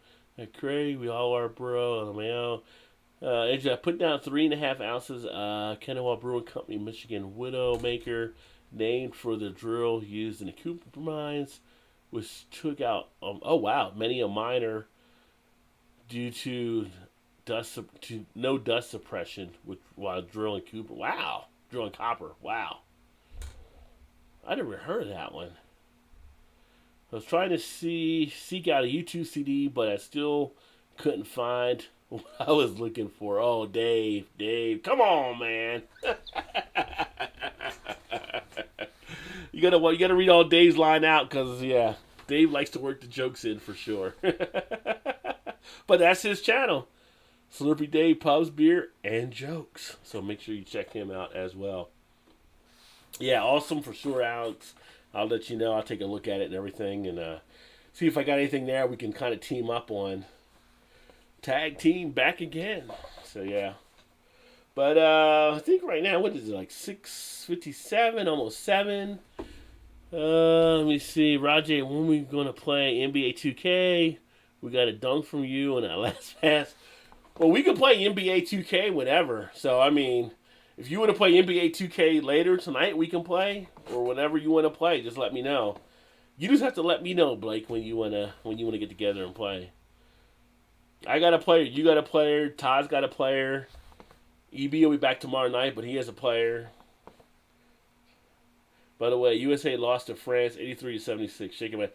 Craig, we all are, bro. I put down 3.5 ounces. Kennewaw Brewing Company, Michigan Widowmaker, named for the drill used in the Cooper mines, which took out many a miner due to no dust suppression while drilling Cooper. Wow, drilling copper. Wow, I never heard of that one. I was trying to seek out a YouTube CD, but I still couldn't find what I was looking for. Oh, Dave, come on, man! you gotta read all Dave's line out because Dave likes to work the jokes in for sure. But that's his channel, Slurpy Dave Pubs, Beer, and Jokes. So make sure you check him out as well. Yeah, awesome for sure, Alex. I'll let you know. I'll take a look at it and everything and see if I got anything there we can kind of team up on. Tag team back again. So, yeah. But I think right now, what is it, like 6:57, almost 7. Let me see. Rajay, when we going to play NBA 2K? We got a dunk from you on that last pass. Well, we can play NBA 2K whenever. So, I mean, if you want to play NBA 2K later tonight, we can play, or whatever you want to play. Just let me know. You just have to let me know, Blake, when you wanna get together and play. I got a player. You got a player. Todd's got a player. EB will be back tomorrow night, but he has a player. By the way, USA lost to France, 83-76. Shaking my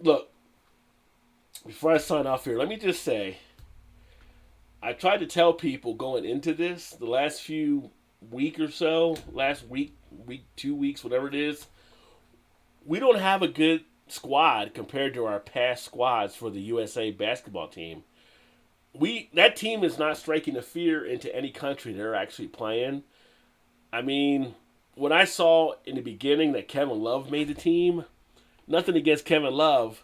look. Before I sign off here, let me just say, I tried to tell people going into this, the last few week or so, last week, 2 weeks, whatever it is, we don't have a good squad compared to our past squads for the USA basketball team. That team is not striking a fear into any country they're actually playing. I mean, when I saw in the beginning that Kevin Love made the team, nothing against Kevin Love,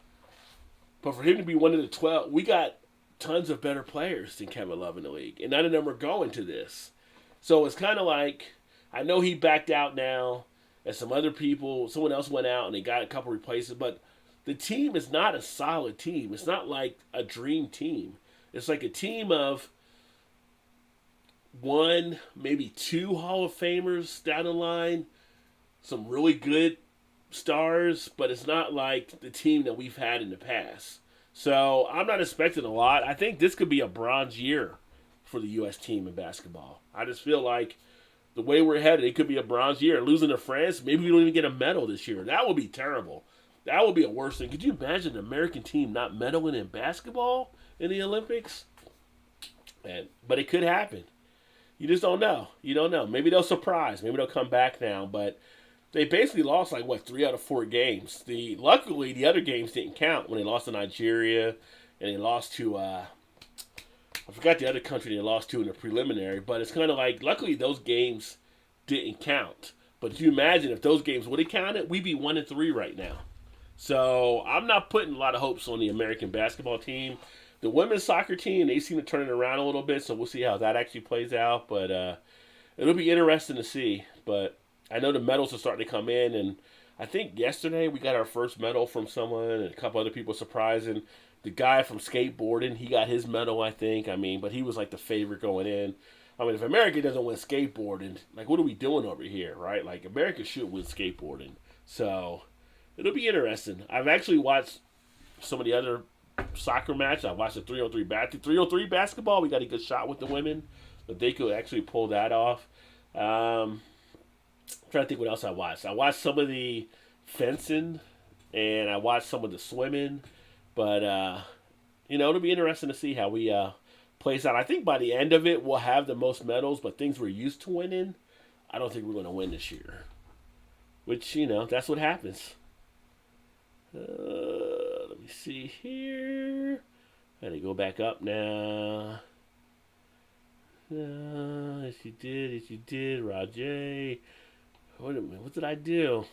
But for him to be one of the 12, we got tons of better players than Kevin Love in the league, and none of them are going to this. So it's kind of like, I know he backed out now, and someone else went out and they got a couple replacements, but the team is not a solid team. It's not like a dream team. It's like a team of one, maybe two Hall of Famers down the line, some really good stars, but it's not like the team that we've had in the past. So I'm not expecting a lot. I think this could be a bronze year for the U.S. team in basketball. I just feel like the way we're headed, it could be a bronze year. Losing to France, maybe we don't even get a medal this year. That would be terrible. That would be a worse thing. Could you imagine an American team not medaling in basketball in the Olympics? But it could happen. You just don't know. You don't know. Maybe they'll surprise. Maybe they'll come back now. But they basically lost 3 out of 4 games. Luckily, the other games didn't count when they lost to Nigeria and they lost to I forgot the other country they lost to in the preliminary. But it's kind of like, luckily those games didn't count. But can you imagine if those games would have counted, we'd be 1-3 right now. So I'm not putting a lot of hopes on the American basketball team. The women's soccer team, they seem to turn it around a little bit, so we'll see how that actually plays out. But it'll be interesting to see. But I know the medals are starting to come in, and I think yesterday we got our first medal from someone, and a couple other people surprising. The guy from skateboarding, he got his medal, I think. But he was like the favorite going in. If America doesn't win skateboarding, what are we doing over here, right? America should win skateboarding. So it'll be interesting. I've actually watched some of the other soccer matches. I watched the 3-on-3 basketball. We got a good shot with the women, but they could actually pull that off. I'm trying to think what else I watched. I watched some of the fencing, and I watched some of the swimming. But, it'll be interesting to see how we plays out. I think by the end of it, we'll have the most medals, but things we're used to winning, I don't think we're going to win this year. Which, that's what happens. Let me see here. Gotta go back up now. Yes, you did. Rajay. Wait a minute, what did I do?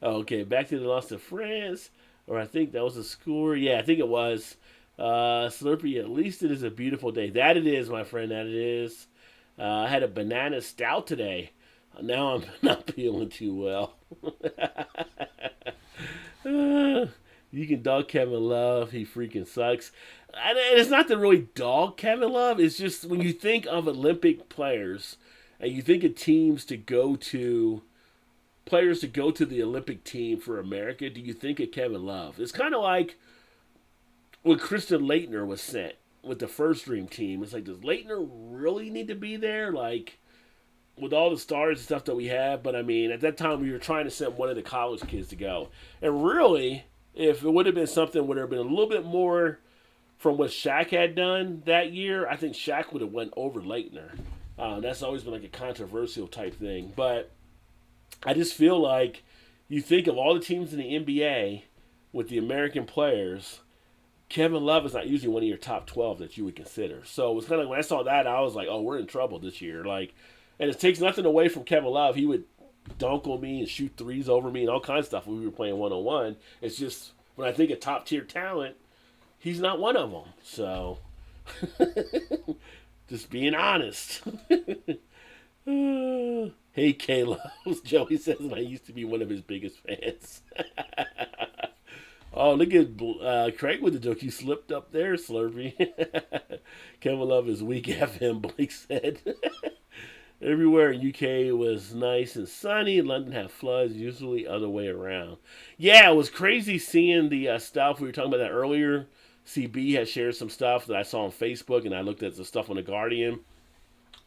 Okay, back to the loss to France. Or I think that was a score. Yeah, I think it was. Slurpee, at least it is a beautiful day. That it is, my friend, that it is. I had a banana stout today. Now I'm not feeling too well. You can dog Kevin Love. He freaking sucks. And it's not to really dog Kevin Love. It's just when you think of Olympic players and you think of players to go to the Olympic team for America, do you think of Kevin Love? It's kind of like when Kristen Leitner was sent with the first dream team. It's like, does Leitner really need to be there? With all the stars and stuff that we have. But at that time we were trying to send one of the college kids to go. And really, if it would have been something would have been a little bit more from what Shaq had done that year, I think Shaq would have went over Leitner. That's always been a controversial type thing. But I just feel like you think of all the teams in the NBA with the American players, Kevin Love is not usually one of your top 12 that you would consider. So it was kind of when I saw that, I was like, oh, we're in trouble this year. And it takes nothing away from Kevin Love. He would dunk on me and shoot threes over me and all kinds of stuff when we were playing one-on-one. It's just, when I think of top-tier talent, he's not one of them. So, just being honest. Hey, Caleb. Joey says I used to be one of his biggest fans. Oh, look at Craig with the joke. You slipped up there, Slurpee. Kevin Love is weak FM, Blake said. Everywhere in UK was nice and sunny. London had floods, usually other way around. Yeah, it was crazy seeing the stuff. We were talking about that earlier. CB had shared some stuff that I saw on Facebook, and I looked at the stuff on The Guardian.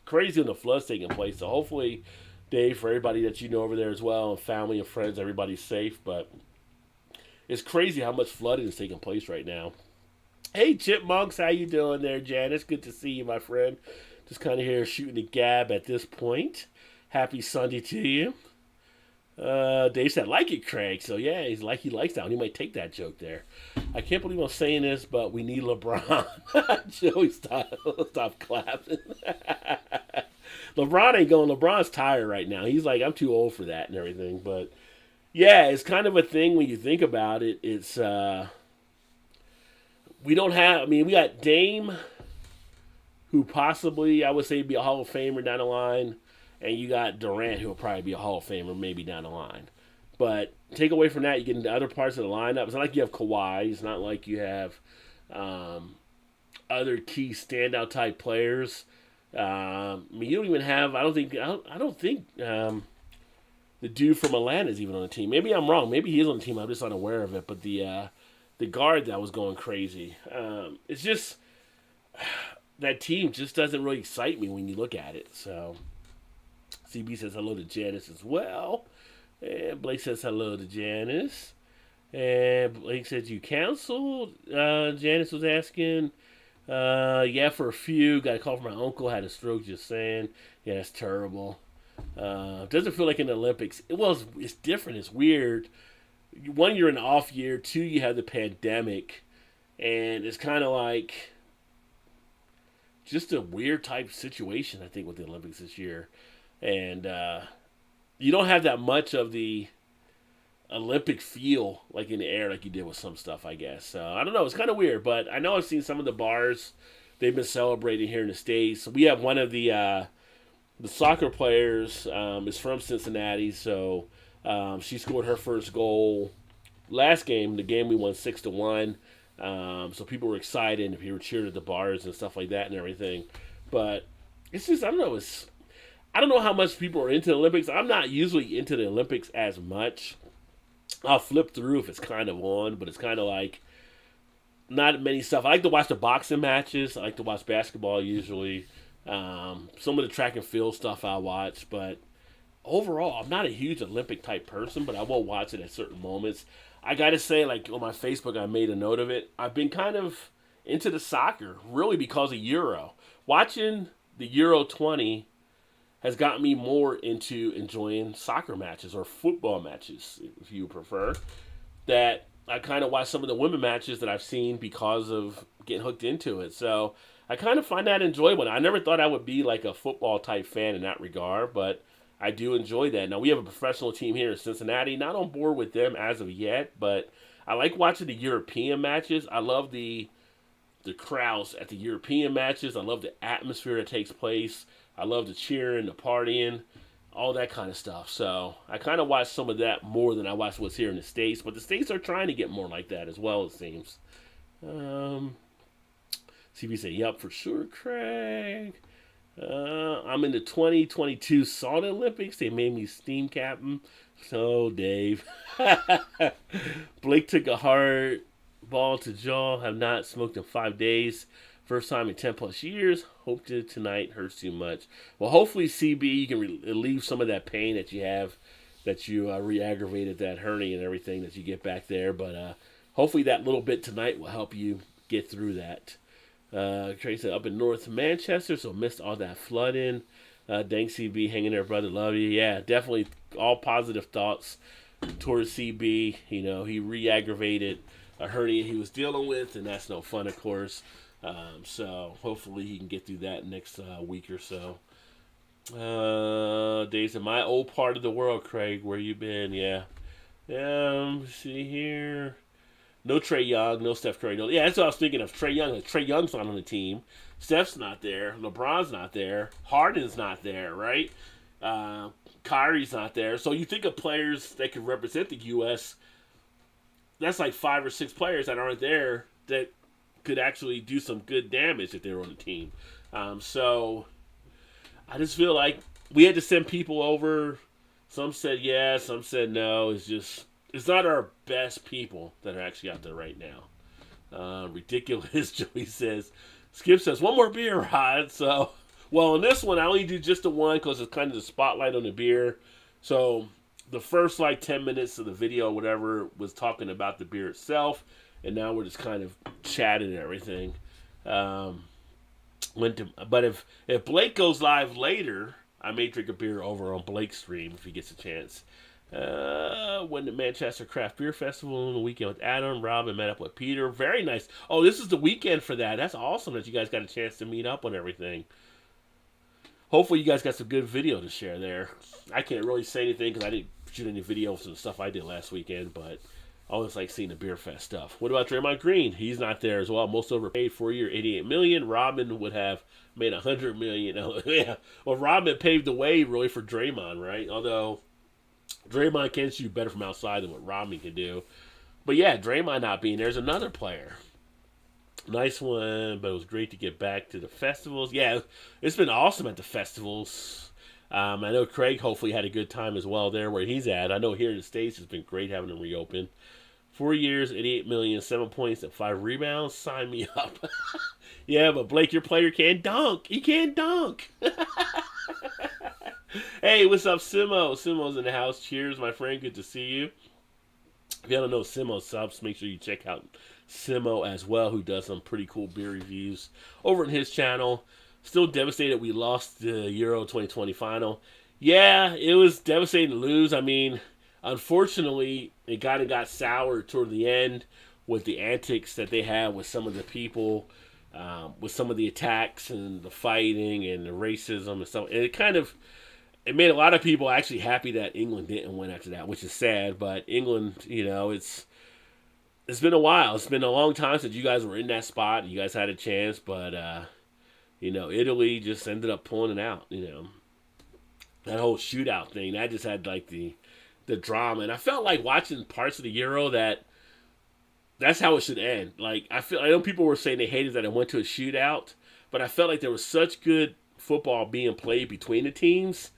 Crazy when the floods taking place. So hopefully, Dave, for everybody that you know over there as well, and family and friends, everybody's safe. But it's crazy how much flooding is taking place right now. Hey, Chipmunks, how you doing there, Janice? Good to see you, my friend. Just kind of here shooting the gab at this point. Happy Sunday to you. Dave said, like it, Craig. So, yeah, he likes that one. He might take that joke there. I can't believe I'm saying this, but we need LeBron. Joey, stop clapping. LeBron ain't going. LeBron's tired right now. He's like, I'm too old for that and everything. But Yeah, it's kind of a thing when you think about it. It's we don't have. I mean, we got Dame, who possibly I would say be a Hall of Famer down the line, and you got Durant, who will probably be a Hall of Famer maybe down the line. But take away from that, you get into other parts of the lineup. It's not like you have Kawhi. It's not like you have um, other key standout type players. I mean, you don't even have. I don't think the dude from Atlanta is even on the team. Maybe I'm wrong. Maybe he is on the team. I'm just unaware of it. But the guard that was going crazy. It's just that team just doesn't really excite me when you look at it. So CB says hello to Janice as well. And Blake says hello to Janice. And Blake says you canceled. Janice was asking. Yeah, for a few. Got a call from my uncle. Had a stroke. Just saying. Yeah, it's terrible. Doesn't feel like in the Olympics. It's different. It's weird. One, you're in an off year. Two, you have the pandemic, and it's kind of like just a weird type situation. I think with the Olympics this year, and you don't have that much of the Olympic feel like in the air like you did with some stuff. I guess. So I don't know. It's kind of weird, but I know I've seen some of the bars they've been celebrating here in the States. We have one of the soccer players is from Cincinnati, so she scored her first goal last game. The game we won 6-1. So people were excited and people cheered at the bars and stuff like that and everything. But it's just I don't know. I don't know how much people are into the Olympics. I'm not usually into the Olympics as much. I'll flip through if it's kind of on, but it's kind of like not many stuff. I like to watch the boxing matches. I like to watch basketball usually. Some of the track and field stuff I watch, but overall, I'm not a huge Olympic type person, but I will watch it at certain moments. I gotta say, like on my Facebook, I made a note of it. I've been kind of into the soccer, really because of Euro. Watching the Euro 20 has got me more into enjoying soccer matches or football matches, if you prefer. That I kind of watch some of the women matches that I've seen because of getting hooked into it. So I kind of find that enjoyable. I never thought I would be like a football type fan in that regard, but I do enjoy that. Now we have a professional team here in Cincinnati. Not on board with them as of yet, but I like watching the European matches. I love the crowds at the European matches. I love the atmosphere that takes place. I love the cheering, the partying, all that kind of stuff. So I kind of watch some of that more than I watch what's here in the States. But the States are trying to get more like that as well, it seems. CB say, yep, for sure, Craig. I'm in the 2022 Salt Olympics. They made me steam captain. So, Dave. Blake took a hard ball to jaw. Have not smoked in 5 days. First time in 10 plus years. Hope to tonight hurts too much. Well, hopefully, CB, you can relieve some of that pain that you have, that you re-aggravated that hernia and everything that you get back there. But hopefully that little bit tonight will help you get through that. Trey said up in North Manchester, so missed all that flooding. Thanks, CB, hanging there, brother. Love you. Yeah, definitely all positive thoughts towards CB. You know, he re-aggravated a hernia he was dealing with, and that's no fun, of course. So hopefully he can get through that next week or so. Days in my old part of the world, Craig. Where you been? Yeah. See here. No Trae Young, no Steph Curry. No, yeah, that's what I was thinking of. Trae Young. Like, Trae Young's not on the team. Steph's not there. LeBron's not there. Harden's not there, right? Kyrie's not there. So you think of players that could represent the U.S. That's like 5 or 6 players that aren't there that could actually do some good damage if they were on the team. So I just feel like we had to send people over. Some said yes, some said no. It's not our best people that are actually out there right now. Ridiculous, Joey says. Skip says, one more beer, Rod. So, well, in this one, I only do just the one because it's kind of the spotlight on the beer. So, the first, 10 minutes of the video, whatever, was talking about the beer itself. And now we're just kind of chatting and everything. But if Blake goes live later, I may drink a beer over on Blake's stream if he gets a chance. Went to Manchester Craft Beer Festival on the weekend with Adam, Rob, and met up with Peter. Very nice. Oh, this is the weekend for that. That's awesome that you guys got a chance to meet up on everything. Hopefully you guys got some good video to share there. I can't really say anything because I didn't shoot any videos and stuff I did last weekend, but I always like seeing the Beer Fest stuff. What about Draymond Green? He's not there as well. Most overpaid, 4 year, $88 million. Rodman would have made $100 million. Oh, yeah. Well, Rodman paved the way really for Draymond, right? Although Draymond can shoot better from outside than what Rodman can do. But yeah, Draymond not being there's another player. Nice one, but it was great to get back to the festivals. Yeah, it's been awesome at the festivals. I know Craig hopefully had a good time as well there where he's at. I know here in the States it's been great having him reopen. 4 years, 88 million, 7 points, and 5 rebounds. Sign me up. Yeah, but Blake, your player can't dunk. He can't dunk. Hey, what's up, Simo? Simo's in the house. Cheers, my friend. Good to see you. If you don't know Simo subs, make sure you check out Simo as well, who does some pretty cool beer reviews over on his channel. Still devastated we lost the Euro 2020 final. Yeah, it was devastating to lose. I mean, unfortunately, it kind of got sour toward the end with the antics that they had with some of the people, with some of the attacks and the fighting and the racism and stuff. And it made a lot of people actually happy that England didn't win after that, which is sad. But England, it's been a while. It's been a long time since you guys were in that spot. You guys had a chance, but Italy just ended up pulling it out. That whole shootout thing that just had like the drama, and I felt like watching parts of the Euro that's how it should end. Like I know people were saying they hated that it went to a shootout, but I felt like there was such good football being played between the teams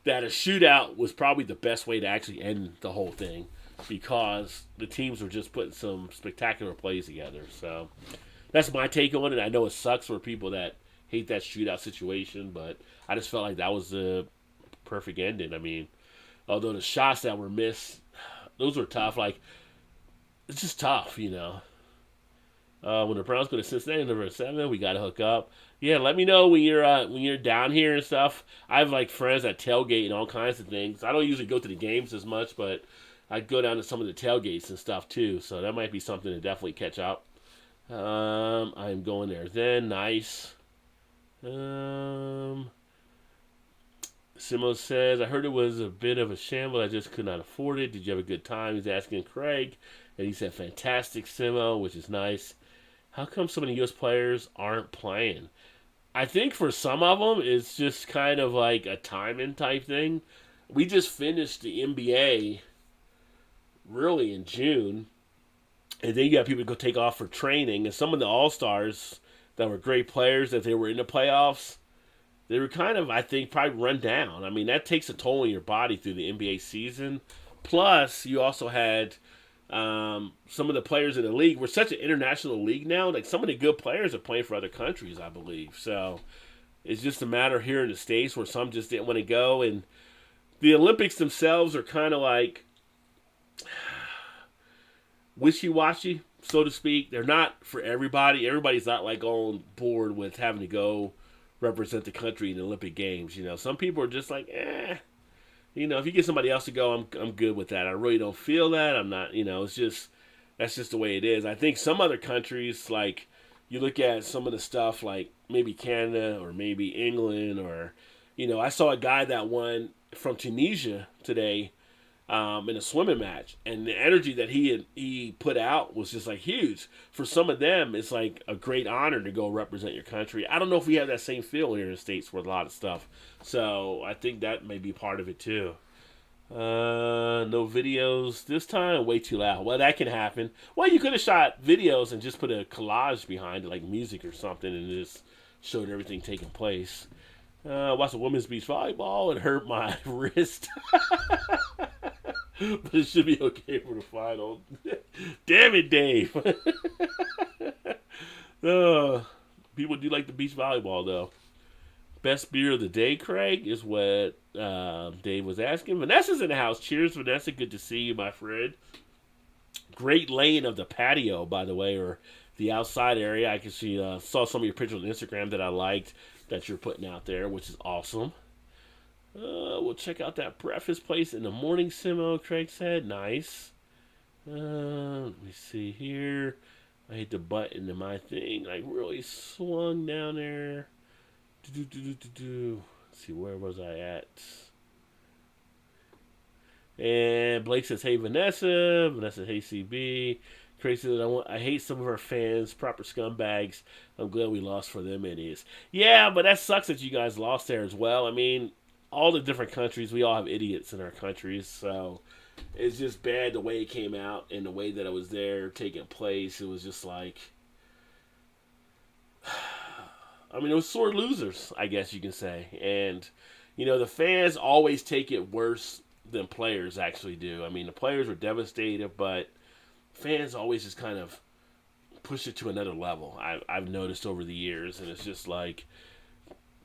that a shootout was probably the best way to actually end the whole thing because the teams were just putting some spectacular plays together. So that's my take on it. I know it sucks for people that hate that shootout situation, but I just felt like that was the perfect ending. I mean, although the shots that were missed, those were tough. Like, it's just tough, When the Browns go to Cincinnati, number 7, we got to hook up. Yeah, let me know when you're down here and stuff. I have like friends that tailgate and all kinds of things. I don't usually go to the games as much, but I go down to some of the tailgates and stuff too. So that might be something to definitely catch up. I'm going there then. Nice. Simo says, I heard it was a bit of a shamble. I just could not afford it. Did you have a good time? He's asking Craig. And he said, fantastic, Simo, which is nice. How come so many U.S. players aren't playing? I think for some of them, it's just kind of like a timing type thing. We just finished the NBA really in June. And then you got people to go take off for training. And some of the All-Stars that were great players, that they were in the playoffs, they were kind of, I think, probably run down. I mean, that takes a toll on your body through the NBA season. Plus, you also had some of the players in the league. We're such an international league now. Like, some of the good players are playing for other countries, I believe. So, it's just a matter here in the States where some just didn't want to go. And the Olympics themselves are kind of like wishy-washy, so to speak. They're not for everybody. Everybody's not, like, on board with having to go represent the country in the Olympic Games. Some people are just like, if you get somebody else to go, I'm good with that. I really don't feel that. I'm not, it's just, that's just the way it is. I think some other countries, like, you look at some of the stuff, like maybe Canada or maybe England or, I saw a guy that won from Tunisia today in a swimming match, and the energy that he put out was just like huge. For some of them, it's like a great honor to go represent your country. I don't know if we have that same feel here in the States with a lot of stuff, so I think that may be part of it too. No videos this time. Way too loud. Well, that can happen. Well, you could have shot videos and just put a collage behind it, like music or something, and just showed everything taking place. Watched the women's beach volleyball. It hurt my wrist. But it should be okay for the final. Damn it, Dave. People do like the beach volleyball, though. Best beer of the day, Craig, is what Dave was asking. Vanessa's in the house. Cheers, Vanessa. Good to see you, my friend. Great laying of the patio, by the way, or the outside area. I can see, saw some of your pictures on Instagram that I liked that you're putting out there, which is awesome. We'll check out that breakfast place in the morning, Simo, Craig said. Nice. Let me see here. I hit the button to my thing. Like, really swung down there. Let's see, where was I at? And Blake says, "Hey Vanessa." Vanessa, "Hey CB." Crazy that I hate some of our fans, proper scumbags. I'm glad we lost for them. It is. Yeah, but that sucks that you guys lost there as well. I mean, all the different countries, we all have idiots in our countries, so it's just bad the way it came out and the way that it was there taking place. It was just like, I mean, it was sore losers, I guess you can say. And, the fans always take it worse than players actually do. I mean, the players were devastated, but fans always just kind of push it to another level. I've noticed over the years, and it's just like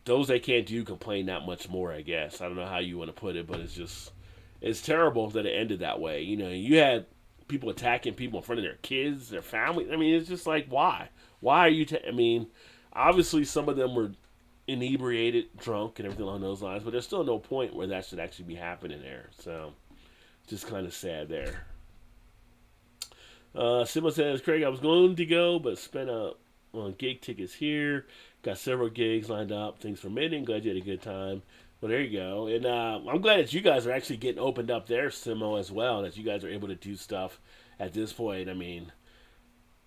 those they can't do complain that much more. I guess I don't know how you want to put it, but it's terrible that it ended that way. You had people attacking people in front of their kids, their family. I mean, it's just like why are you? I mean, obviously some of them were inebriated, drunk, and everything along those lines, but there's still no point where that should actually be happening there. So, just kind of sad there. Simba says, "Craig, I was going to go, but spent up on gig tickets here. Got several gigs lined up. Thanks for meeting. Glad you had a good time." Well, there you go. And I'm glad that you guys are actually getting opened up there, Simo, as well. That you guys are able to do stuff at this point. I mean,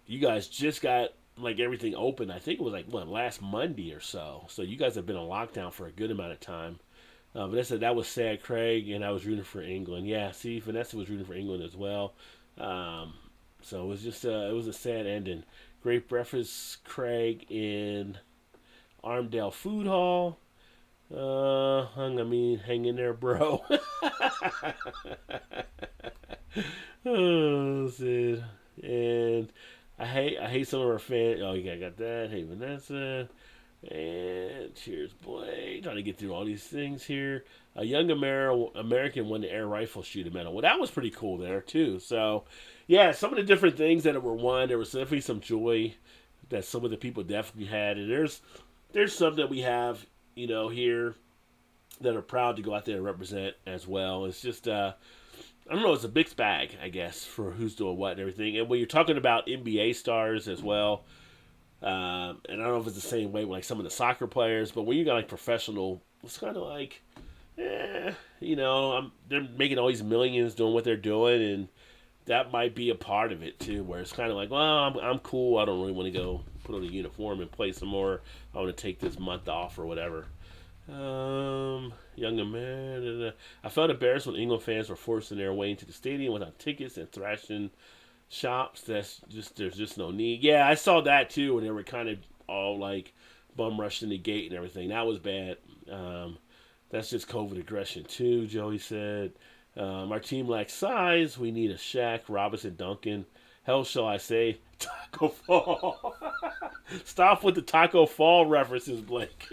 you guys just got like everything open. I think it was like last Monday or so. So you guys have been on lockdown for a good amount of time. Vanessa, that was sad, Craig, and I was rooting for England. Yeah, see, Vanessa was rooting for England as well. Um, so it was just it was a sad ending. Great breakfast, Craig, in Armdale Food Hall. Hang in there, bro. Oh, Sid. And I hate some of our fans. Oh, yeah, I got that. Hey, Vanessa. And cheers, Blake. Trying to get through all these things here. A young American won the air rifle shooting medal. Well, that was pretty cool there, too. So, yeah, some of the different things that were won, there was definitely some joy that some of the people definitely had. And there's some that we have, here that are proud to go out there and represent as well. It's just, I don't know, it's a mixed bag, I guess, for who's doing what and everything. And when you're talking about NBA stars as well, and I don't know if it's the same way with like some of the soccer players, but when you got like professional, it's kind of like, they're making all these millions doing what they're doing, and that might be a part of it too, where it's kind of like, well, I'm cool. I don't really want to go put on a uniform and play some more. I want to take this month off or whatever. Younger man. I felt embarrassed when England fans were forcing their way into the stadium without tickets and thrashing shops. There's just no need. Yeah, I saw that too when they were kind of all like bum rushing the gate and everything. That was bad. That's just COVID aggression too. Joey said, "Our team lacks size. We need a Shaq, Robinson, Duncan. Hell, shall I say, Taco Fall." Stop with the Taco Fall references, Blake.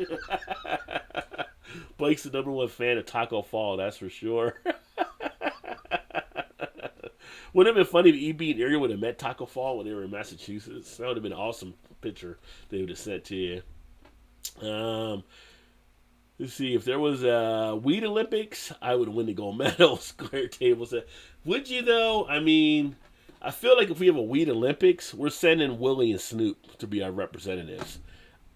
Blake's the number one fan of Taco Fall, that's for sure. Wouldn't it have been funny if EB and Ariel would have met Taco Fall when they were in Massachusetts? That would have been an awesome picture they would have sent to you. Um, let's see, if there was a Weed Olympics, I would win the gold medal. Square Table said, "Would you though? I mean, I feel like if we have a Weed Olympics, we're sending Willie and Snoop to be our representatives.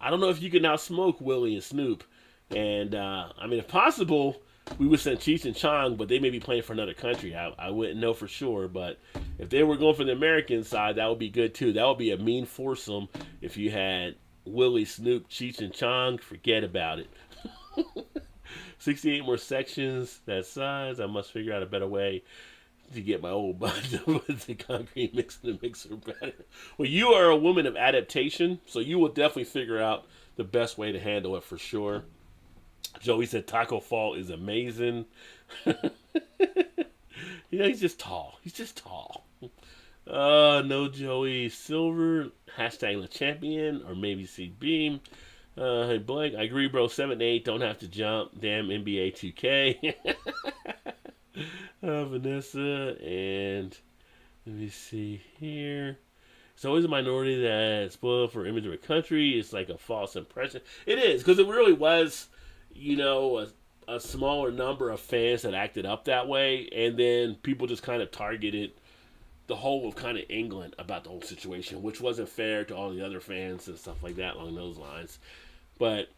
I don't know if you can now smoke Willie and Snoop. And, I mean, if possible, we would send Cheech and Chong, but they may be playing for another country. I wouldn't know for sure. But if they were going for the American side, that would be good, too. That would be a mean foursome if you had Willie, Snoop, Cheech, and Chong. Forget about it. 68 more sections, that size. I must figure out a better way to get my old bud to put the concrete mix in the mixer better. Well, you are a woman of adaptation, so you will definitely figure out the best way to handle it for sure. Joey said Taco Fall is amazing. He's just tall. He's just tall. No Joey Silver. Hashtag the champion. Or maybe C Beam. Hey Blake, I agree, bro. 7-8 don't have to jump. Damn NBA 2K. Vanessa, and let me see here. It's always a minority that's spoiled for image of a country. It's like a false impression. It is, because it really was, a smaller number of fans that acted up that way, and then people just kind of targeted the whole of kind of England about the whole situation, which wasn't fair to all the other fans and stuff like that along those lines. But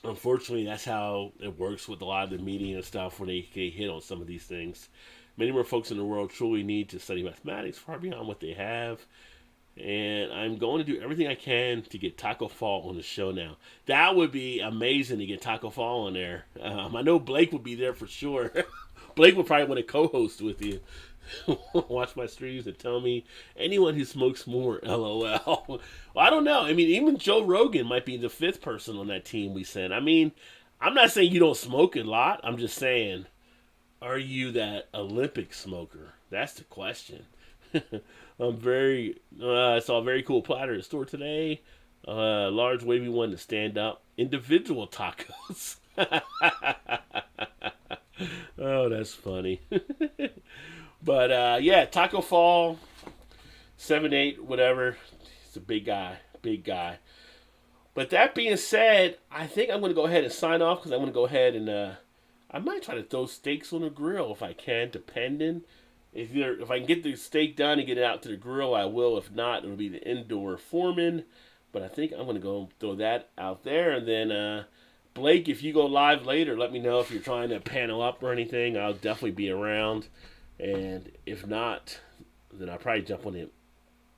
Unfortunately, that's how it works with a lot of the media and stuff when they get hit on some of these things. Many more folks in the world truly need to study mathematics far beyond what they have. And I'm going to do everything I can to get Taco Fall on the show now. That would be amazing to get Taco Fall on there. I know Blake would be there for sure. Blake would probably want to co-host with you. Watch my streams and tell me anyone who smokes more. LOL. Well, I don't know. I mean, even Joe Rogan might be the fifth person on that team we sent. I mean, I'm not saying you don't smoke a lot. I'm just saying, are you that Olympic smoker? That's the question. I'm very. I saw a very cool platter at the store today. Large wavy one to stand up. Individual tacos. Oh, that's funny. But yeah, Taco Fall, 7'8", whatever. He's a big guy, big guy. But that being said, I think I'm going to go ahead and sign off because I'm going to go ahead and I might try to throw steaks on the grill if I can, depending. If I can get the steak done and get it out to the grill, I will. If not, it'll be the indoor foreman. But I think I'm going to go throw that out there. And then, Blake, if you go live later, let me know if you're trying to panel up or anything. I'll definitely be around. And if not, then I'll probably jump on the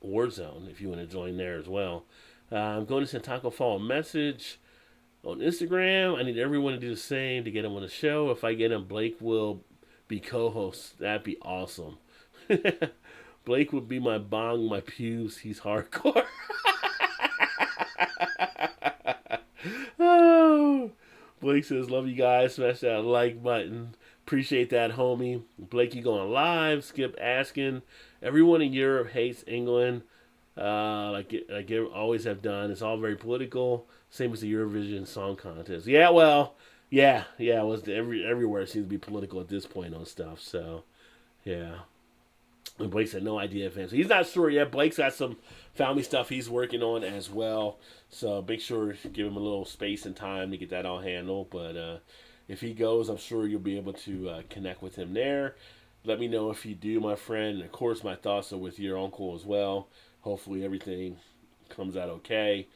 Warzone if you want to join there as well. I'm going to send Taco Fall a message on Instagram. I need everyone to do the same to get him on the show. If I get him, Blake will be co-host. That'd be awesome. Blake would be my bong, my pews. He's hardcore. Oh, Blake says, love you guys. Smash that like button. Appreciate that, homie. Blake, you going live. Skip asking. Everyone in Europe hates England. Like always have done. It's all very political. Same as the Eurovision Song Contest. Yeah, well, yeah. It was everywhere seems to be political at this point on stuff. So, yeah. And Blake's had no idea if he's not sure yet. Blake's got some family stuff he's working on as well. So make sure to give him a little space and time to get that all handled. But if he goes, I'm sure you'll be able to connect with him there. Let me know if you do, my friend. And of course, my thoughts are with your uncle as well. Hopefully everything comes out okay.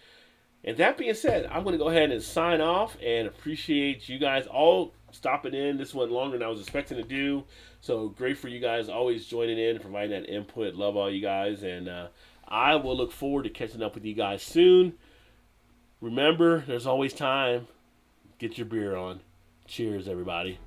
And that being said, I'm going to go ahead and sign off and appreciate you guys all stopping in. This went longer than I was expecting to do. So great for you guys always joining in and providing that input. Love all you guys. And I will look forward to catching up with you guys soon. Remember, there's always time. Get your beer on. Cheers, everybody.